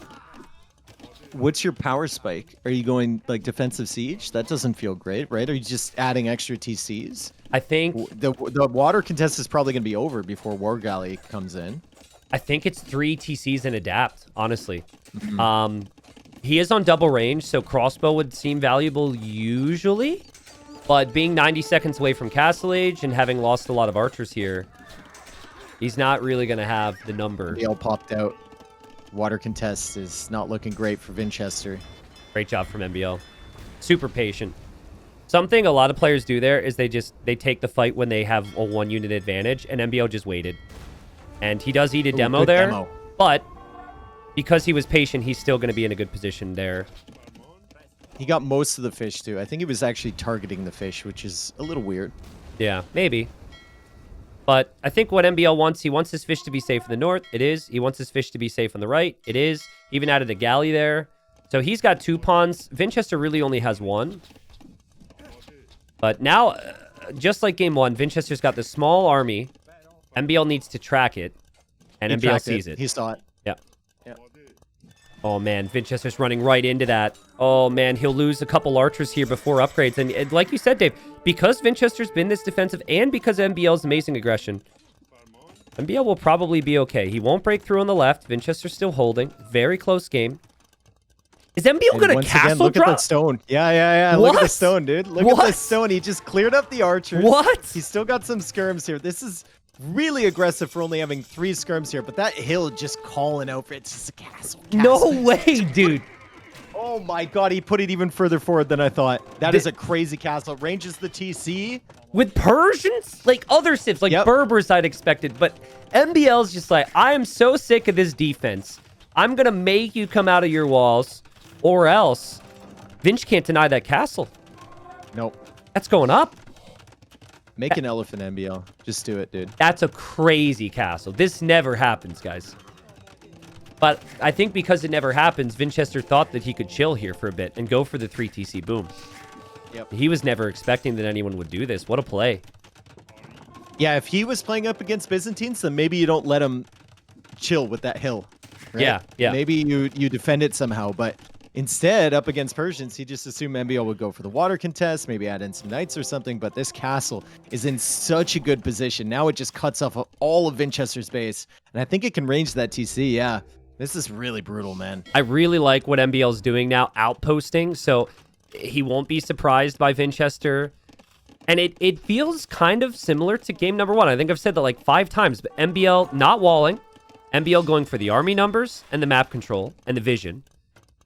what's your power spike? Are you going, like, defensive siege? That doesn't feel great, right? Are you just adding extra TCs? I think... The water contest is probably going to be over before War Galley comes in. I think it's 3 TCs and adapt, honestly. He is on double range, so crossbow would seem valuable usually. But being 90 seconds away from Castle Age and having lost a lot of archers here... He's not really going to have the number. MbL popped out. Water contest is not looking great for Vinchester. Great job from MbL. Super patient. Something a lot of players do there is they take the fight when they have a 1-unit advantage, and MbL just waited. And he does eat a demo there, but because he was patient, he's still going to be in a good position there. He got most of the fish, too. I think he was actually targeting the fish, which is a little weird. Yeah, maybe. But I think what MbL wants, he wants his fish to be safe in the north. It is. He wants his fish to be safe on the right. It is. Even added a galley there. So he's got 2 pawns. Vinchester really only has 1. But now, just like game 1, Vinchester's got this small army. MbL needs to track it. And MbL sees it. He saw it. Yeah. Oh, man. Vinchester's running right into that. Oh, man. He'll lose a couple archers here before upgrades. And like you said, Dave, because Vinchester's been this defensive and because of MbL's amazing aggression, MbL will probably be okay. He won't break through on the left. Vinchester's still holding. Very close game. Is MbL going to castle look drop? At that stone. Yeah. What? Look at the stone, dude. Look at the stone. He just cleared up the archers. What? He's still got some skirms here. This is really aggressive for only having 3 skirms here, but that hill just calling out for it's just a castle. No way, dude. Oh my god, he put it even further forward than I thought. That is a crazy castle. Ranges the TC. With Persians? Like other civs, like Berbers I'd expected, but MbL's just like, I am so sick of this defense. I'm going to make you come out of your walls, or else Vinch can't deny that castle. Nope. That's going up. Make an elephant, MbL. Just do it, dude. That's a crazy castle. This never happens, guys. But I think because it never happens, Vinchester thought that he could chill here for a bit and go for the 3 TC boom. Yep. He was never expecting that anyone would do this. What a play. Yeah, if he was playing up against Byzantines, then maybe you don't let him chill with that hill. Right? Yeah, yeah. Maybe you defend it somehow, but instead, up against Persians, he just assumed MbL would go for the water contest, maybe add in some knights or something, but this castle is in such a good position. Now it just cuts off all of Vinchester's base, and I think it can range that TC, yeah. This is really brutal, man. I really like what MbL's doing now, outposting, so he won't be surprised by Vinchester. And it feels kind of similar to game number 1. I think I've said that like 5 times, but MbL not walling, MbL going for the army numbers and the map control and the vision.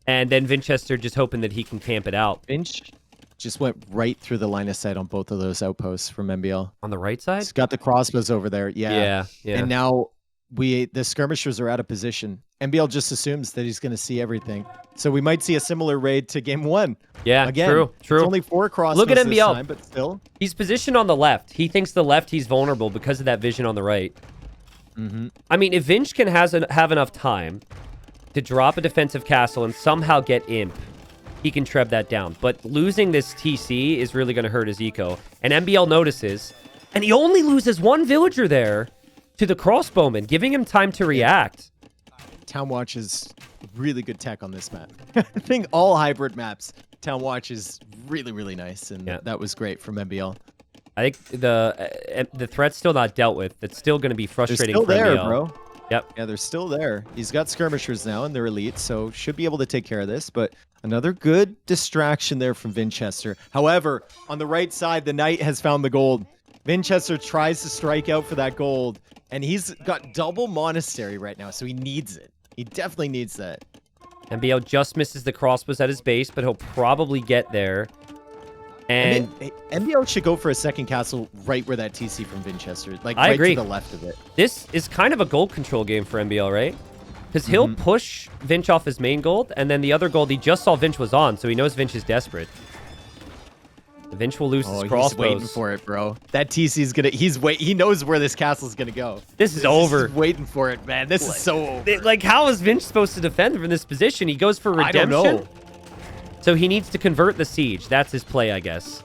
And then Vinchester just hoping that he can camp it out. Vinch just went right through the line of sight on both of those outposts from MbL. On the right side? He's got the crossbows over there. Yeah. Yeah. And now the skirmishers are out of position. MbL just assumes that he's going to see everything. So we might see a similar raid to game 1. Yeah, again, true. It's only 4 crossbows Look at MbL. this time, but still. He's positioned on the left. He thinks the left he's vulnerable because of that vision on the right. I mean, if Vinch can have enough time to drop a defensive castle and somehow get imp, he can treb that down. But losing this TC is really going to hurt his eco. And MbL notices, and he only loses 1 villager there to the crossbowman, giving him time to react. Town Watch is really good tech on this map. I think all hybrid maps, Town Watch is really, really nice, and that was great from MbL. I think the threat's still not dealt with. That's still going to be frustrating They're still for there, MbL. bro. Yep. Yeah, they're still there. He's got skirmishers now, and they're elite, so should be able to take care of this. But another good distraction there from Vinchester. However, on the right side, the knight has found the gold. Vinchester tries to strike out for that gold, and he's got double monastery right now, so he needs it. He definitely needs that. MbL just misses the crossbows at his base, but he'll probably get there. And MbL should go for a second castle right where that TC from Vinchester, like I right agree. to the left of it. This is kind of a gold control game for MbL, right? Because he'll push Vinch off his main gold, and then the other gold he just saw Vinch was on, so he knows Vinch is desperate. Vinch will lose his crossbows. He's waiting for it, bro. That TC's gonna. He knows where this castle's gonna go. This is over. He's waiting for it, man. This is so over. Like, how is Vinch supposed to defend from this position? He goes for redemption. I don't know. So he needs to convert the siege. That's his play, I guess.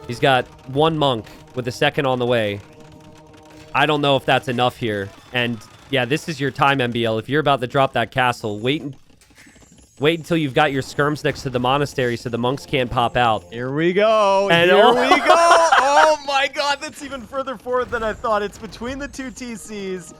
He's got 1 monk with a second on the way. I don't know if that's enough here. And yeah, this is your time, MbL. If you're about to drop that castle, wait until you've got your skirms next to the monastery so the monks can't pop out. Here we go. And Here we go. Oh my god, that's even further forward than I thought. It's between the 2 TCs.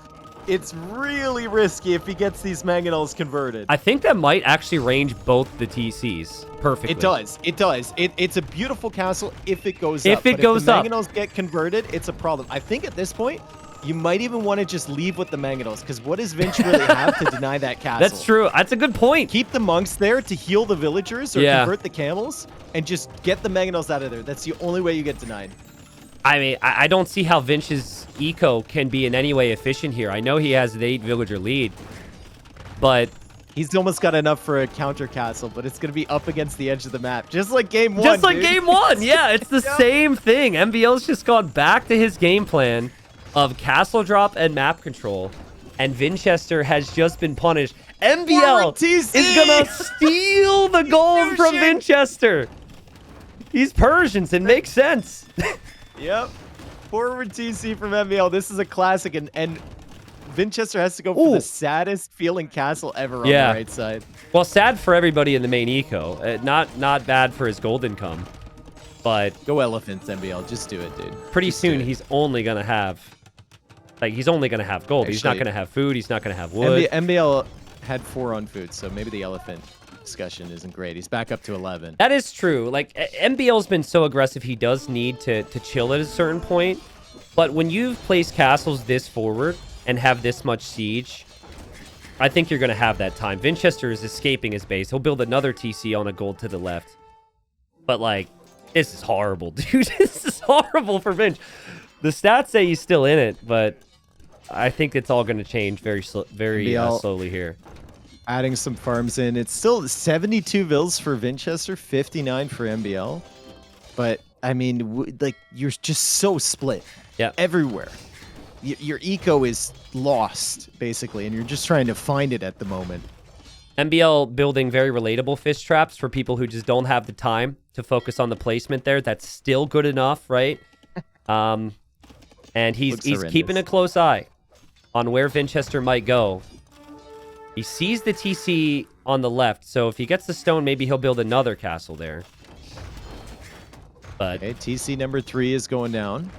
It's really risky if he gets these mangonels converted. I think that might actually range both the TCs perfectly. It does. It does. It's a beautiful castle if it goes up. If it goes up. up. If the mangonels get converted, it's a problem. I think at this point, you might even want to just leave with the mangonels, because what does Vinch really have to deny that castle? That's true. That's a good point. Keep the monks there to heal the villagers or convert the camels, and just get the mangonels out of there. That's the only way you get denied. I mean, I don't see how Vinch's eco can be in any way efficient here. I know he has the 8 villager lead, but he's almost got enough for a counter castle, but it's going to be up against the edge of the map, just like game 1. Just like game 1, yeah, it's the same thing. MbL's just gone back to his game plan of castle drop and map control, and Vinchester has just been punished. MbL is gonna steal the gold from Vinchester. He's Persians. It makes sense. Yep. Forward TC from MbL. This is a classic, and Vinchester has to go for the saddest feeling castle ever on the right side. Well, sad for everybody in the main eco. Not bad for his gold income, but go elephants, MbL. Just do it, dude. Pretty soon he's only gonna have, he's only gonna have gold. He's not gonna have food. He's not gonna have wood. MbL had 4 on food, so maybe the elephant discussion isn't great. He's back up to 11. That is true. Like, MbL's been so aggressive, he does need to chill at a certain point. But when you've placed castles this forward and have this much siege, I think you're going to have that time. Vinchester is escaping his base. He'll build another TC on a gold to the left. But, like, this is horrible, dude. This is horrible for Vinch. The stats say he's still in it, but I think it's all going to change very slowly here. Adding some farms in. It's still 72 vills for Vinchester, 59 for MbL. But, I mean, like, you're just so split. Yeah. Everywhere. Your eco is lost, basically, and you're just trying to find it at the moment. MbL building very relatable fish traps for people who just don't have the time to focus on the placement there. That's still good enough, right? And he's keeping a close eye on where Vinchester might go. He sees the TC on the left, so if he gets the stone, maybe he'll build another castle there. But okay, TC number 3 is going down.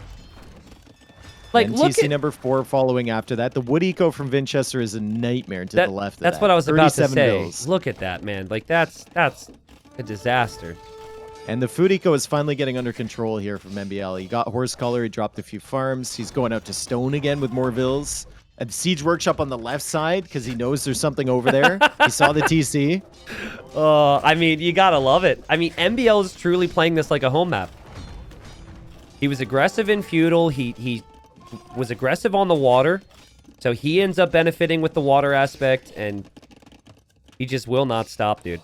Like, and look TC at number 4 following after that. The wood eco from Vinchester is a nightmare to the left of that's that. what I was about to say. Bills. Look at that, man. Like, that's a disaster. And the food eco is finally getting under control here from MbL. He got horse color. He dropped a few farms. He's going out to stone again with more vills. And siege workshop on the left side because he knows there's something over there. He saw the TC. I mean, you gotta love it. I mean, MbL is truly playing this like a home map. He was aggressive in Feudal. He was aggressive on the water. So he ends up benefiting with the water aspect, and he just will not stop, dude.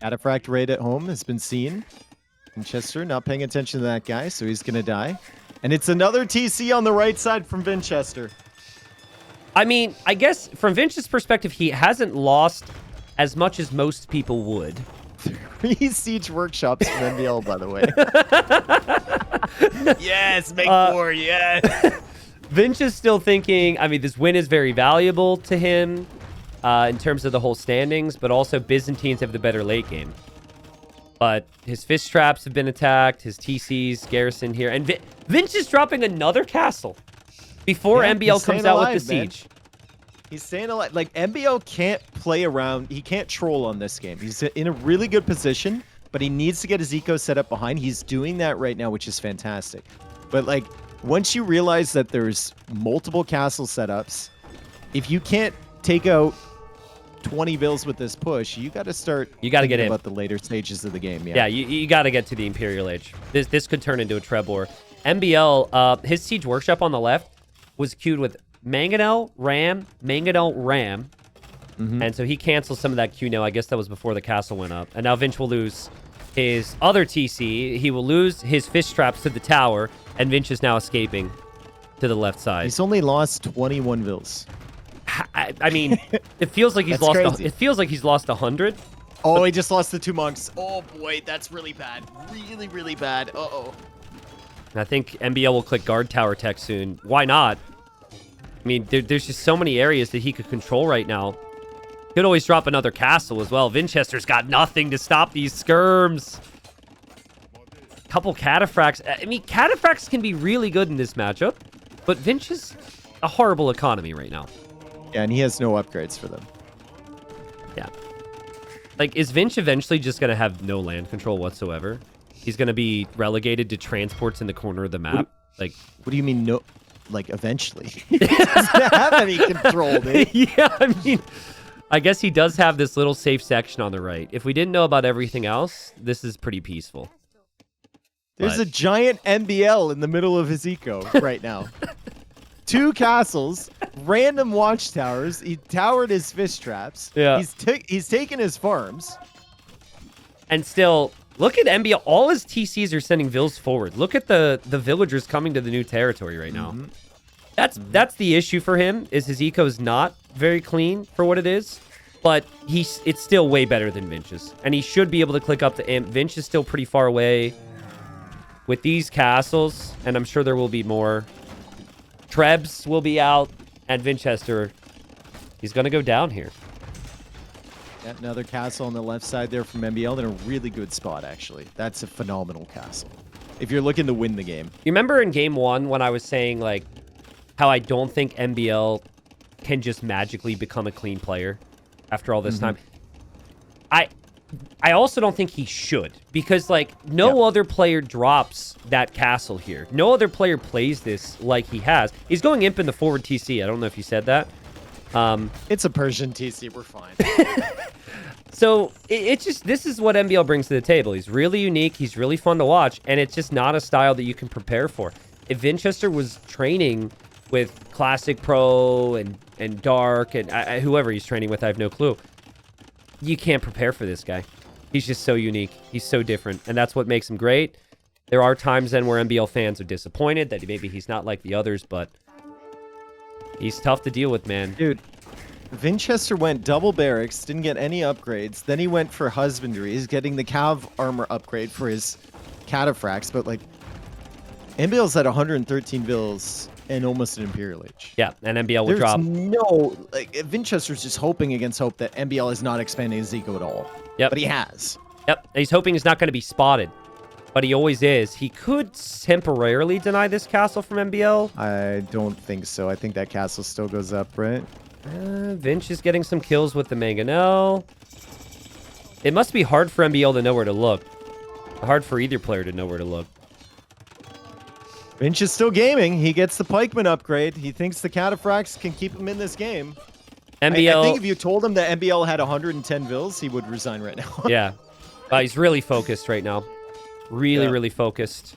Cataphract raid at home has been seen. Vinchester not paying attention to that guy, so he's going to die. And it's another TC on the right side from Vinchester. I mean, I guess from Vinch's perspective, he hasn't lost as much as most people would. 3 siege workshops from MbL, by the way. Yes, make more, yes. Vinch is still thinking, I mean, this win is very valuable to him in terms of the whole standings, but also Byzantines have the better late game. But his fish traps have been attacked, his TC's garrison here, and Vinch is dropping another castle before MbL comes out with the siege. He's staying alive. Like, MbL can't play around. He can't troll on this game. He's in a really good position, but he needs to get his eco set up behind. He's doing that right now, which is fantastic. But, like, once you realize that there's multiple castle setups, if you can't take out 20 bills with this push, you got to start get in about the later stages of the game. Yeah, you got to get to the Imperial Age. This could turn into a Trebor. MbL, his Siege Workshop on the left was queued with Mangonel, Ram, Mangonel, Ram. And so he canceled some of that queue now. I guess that was before the castle went up. And now Vinch will lose his other TC. He will lose his fish traps to the tower. And Vinch is now escaping to the left side. He's only lost 21 vills. I mean, it feels like he's lost. It feels like he's lost 100. Oh, he just lost the 2 monks. Oh boy, that's really bad. Really, really bad. Uh-oh. I think MbL will click guard tower tech soon. Why not? I mean, there's just so many areas that he could control right now. Could always drop another castle as well. Vinchester's got nothing to stop these skirms. Couple cataphracts. I mean, cataphracts can be really good in this matchup, but Vinch is a horrible economy right now. Yeah, and he has no upgrades for them. Yeah. Like, is Vinch eventually just going to have no land control whatsoever? He's going to be relegated to transports in the corner of the map? What do you mean no? Like, eventually. He doesn't have any control, dude. Yeah, I mean, I guess he does have this little safe section on the right. If we didn't know about everything else, this is pretty peaceful. There's a giant MbL in the middle of his eco right now. 2 castles, random watchtowers. He towered his fish traps. Yeah. He's taken his farms. And still, look at MbL. All his TCs are sending vills forward. Look at the villagers coming to the new territory right now. That's the issue for him, is his eco is not very clean for what it is. But it's still way better than Vinch's. And he should be able to click up the imp. Vinch is still pretty far away with these castles. And I'm sure there will be more. Trebs will be out. And Vinchester, he's going to go down here. Yeah, another castle on the left side there from MbL in a really good spot, actually. That's a phenomenal castle. If you're looking to win the game. You remember in game 1 when I was saying, like, how I don't think MbL can just magically become a clean player after all this time? I also don't think he should, because, like, no other player drops that castle here. No other player plays this like he has. He's going imp in the forward TC. I don't know if you said that. It's a Persian TC. We're fine. So it's just, this is what MbL brings to the table. He's really unique. He's really fun to watch. And it's just not a style that you can prepare for. If Vinchester was training with Classic Pro and Dark and whoever he's training with, I have no clue. You can't prepare for this guy. He's just so unique. He's so different. And that's what makes him great. There are times then where MbL fans are disappointed that maybe he's not like the others, but he's tough to deal with, man. Dude, Vinchester went double barracks, didn't get any upgrades. Then he went for husbandry. He's getting the cav armor upgrade for his cataphracts, but, like, MbL's at 113 vills and almost an Imperial Age. Yeah, and MbL will There's drop. no, like, Vinchester's just hoping against hope that MbL is not expanding his eco at all. Yep. But he has. Yep, he's hoping he's not going to be spotted, but he always is. He could temporarily deny this castle from MbL. I don't think so. I think that castle still goes up, right? Vinch is getting some kills with the Mangonel. It must be hard for MbL to know where to look. Hard for either player to know where to look. Vinch is still gaming. He gets the pikeman upgrade. He thinks the cataphracts can keep him in this game. MbL, I think if you told him that MbL had 110 vills, he would resign right now. Yeah. He's really focused right now. Really focused.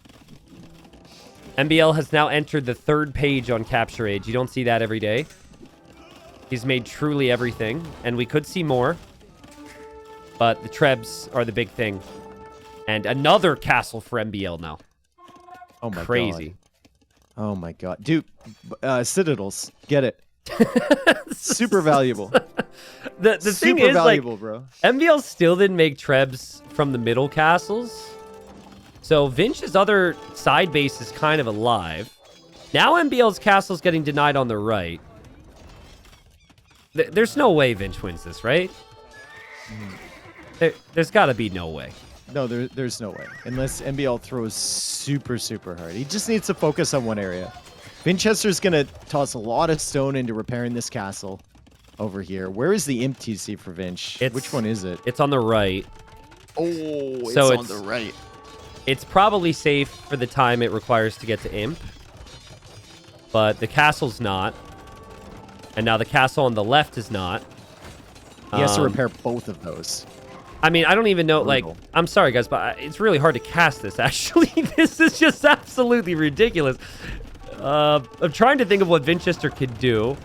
MbL has now entered the 3rd page on Capture Age. You don't see that every day. He's made truly everything, and we could see more. But the Trebs are the big thing. And another castle for MbL now. Oh my Crazy. God. Oh my God. Dude, Citadels. Get it. Super valuable. The thing Super is, valuable, like, bro. MbL still didn't make Trebs from the middle castles. So Vinch's other side base is kind of alive. Now MbL's castle's getting denied on the right. There's no way Vinch wins this, right? There's got to be no way. No, there's no way. Unless MbL throws super, super hard. He just needs to focus on one area. Vinchester's going to toss a lot of stone into repairing this castle over here. Where is the imp TC for Vinch? Which one is it? It's on the right. Oh, it's So on the right. It's probably safe for the time it requires to get to imp. But the castle's not. And now the castle on the left is not. He has to repair both of those. I mean, I don't even know, like, Brutal. I'm sorry, guys, but it's really hard to cast this, actually. This is just absolutely ridiculous. I'm trying to think of what Vinchester could do.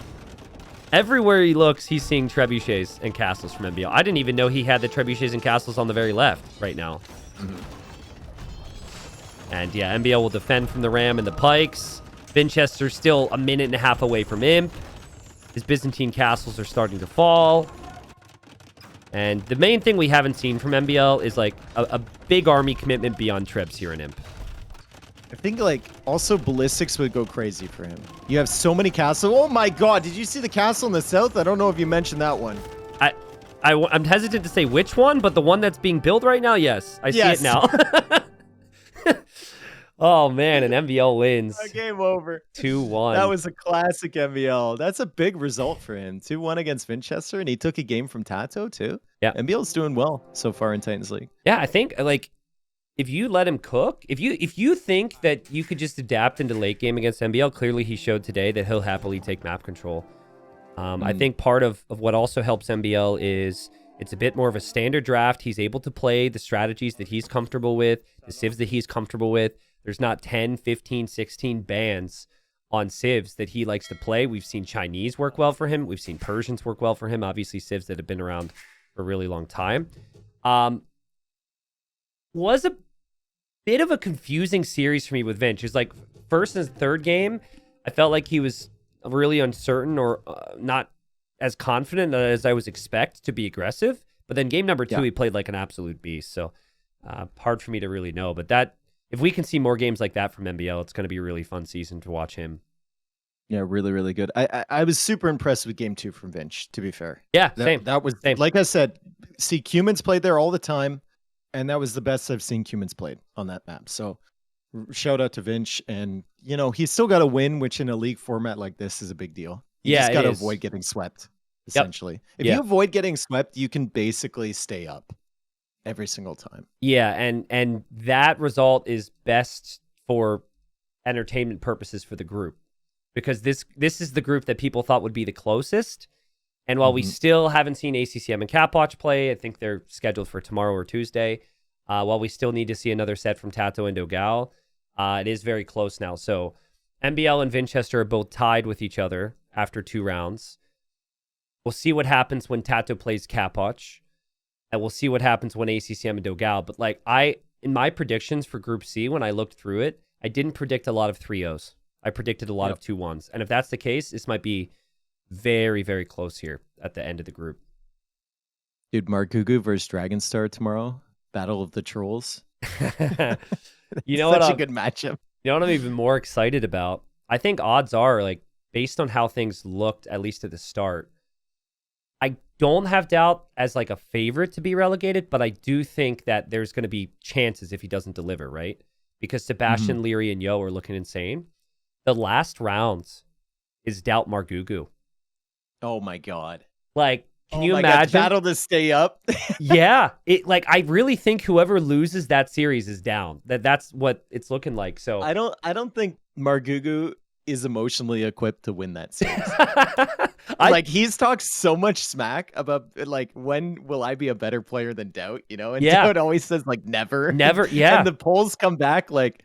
Everywhere he looks, he's seeing trebuchets and castles from MbL. I didn't even know he had the trebuchets and castles on the very left right now. And yeah, MbL will defend from the ram and the pikes. Vinchester's still a minute and a half away from imp. His Byzantine castles are starting to fall. And the main thing we haven't seen from MbL is, like, a big army commitment beyond Trebs here in imp. I think, like, also ballistics would go crazy for him. You have so many castles. Oh my God, did you see the castle in the south? I don't know if you mentioned that one. I'm hesitant to say which one, but the one that's being built right now, yes. I see it now. Oh, man, and MbL wins. Game over. 2-1. That was a classic MbL. That's a big result for him. 2-1 against Vinchester, and he took a game from Tato, too. Yeah. MbL's doing well so far in Titans League. Yeah, I think, like, if you let him cook, if you think that you could just adapt into late game against MbL, clearly he showed today that he'll happily take map control. I think part of what also helps MbL is it's a bit more of a standard draft. He's able to play the strategies that he's comfortable with, the civs that he's comfortable with. There's not 10, 15, 16 bans on civs that he likes to play. We've seen Chinese work well for him. We've seen Persians work well for him. Obviously, civs that have been around for a really long time. Was a bit of a confusing series for me with Vinch. It was like first and third game, I felt like he was really uncertain or not as confident as I was expect to be aggressive. But then game number 2, he played like an absolute beast. So hard for me to really know. But that, if we can see more games like that from MbL, it's going to be a really fun season to watch him. Yeah, really, really good. I was super impressed with game 2 from Vinch, to be fair. Yeah, same. That was, same. Like I said, see, Cumans played there all the time, and that was the best I've seen Cumans played on that map. So shout out to Vinch. And, you know, he's still got to win, which in a league format like this is a big deal. You just got to avoid getting swept, essentially. If you avoid getting swept, you can basically stay up every single time. Yeah, and that result is best for entertainment purposes for the group. Because this is the group that people thought would be the closest. And while we still haven't seen ACCM and Capwatch play, I think they're scheduled for tomorrow or Tuesday. While we still need to see another set from Tato and Dogal, it is very close now. So MbL and Vinchester are both tied with each other after 2 rounds. We'll see what happens when Tato plays Capwatch. And we'll see what happens when ACCM and Dogal. But like in my predictions for Group C, when I looked through it, I didn't predict a lot of 3-0s. I predicted a lot of 2-1s. And if that's the case, this might be very, very close here at the end of the group. Dude, Margugu versus Dragonstar tomorrow. Battle of the Trolls. You know what? Such a good matchup. You know what I'm even more excited about? I think odds are, like, based on how things looked, at least at the start, I don't have doubt as like a favorite to be relegated, but I do think that there's going to be chances if he doesn't deliver, right? Because Sebastian, Leary, and Yo are looking insane. The last rounds is Doubt Margugu. Oh my god! Like, can you God, imagine? battle to stay up. Yeah, I really think whoever loses that series is down. That's what it's looking like. So I don't think Margugu is emotionally equipped to win that series. Like, he's talked so much smack about, like, when will I be a better player than Doubt, you know? And Doubt always says, like, never. Yeah. And the polls come back, like,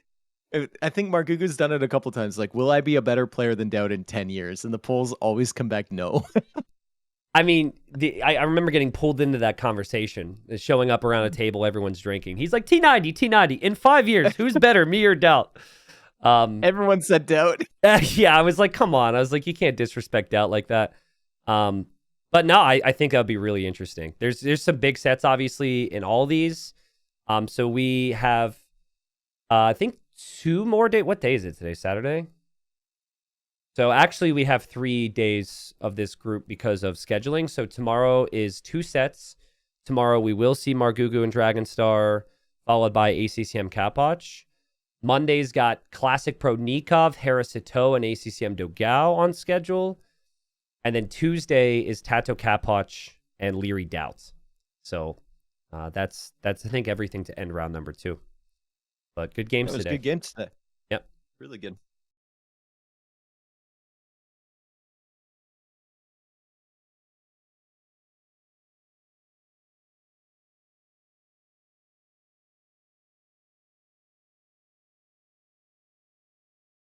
I think Margugu's done it a couple times. Like, will I be a better player than Doubt in 10 years? And the polls always come back no. I mean, I remember getting pulled into that conversation, showing up around a table, everyone's drinking. He's like, T90, in 5 years, who's better, me or Doubt? Everyone said Doubt. Yeah, I was like, come on. I was like, you can't disrespect Doubt like that. But no, I think that'll be really interesting. There's some big sets, obviously, in all these. So we have, I think, 2 more days. What day is it today? Saturday? So actually, we have 3 days of this group because of scheduling. So tomorrow is 2 sets. Tomorrow we will see Margugu and Dragonstar, followed by ACCM Kapach. Monday's got Classic Pro Nikov, Harris-Ito, and ACCM Dogao on schedule. And then Tuesday is Tato Kapach and Leary Doubts. So that's I think everything to end round number 2. But good games today. Good games today. Yep. Really good.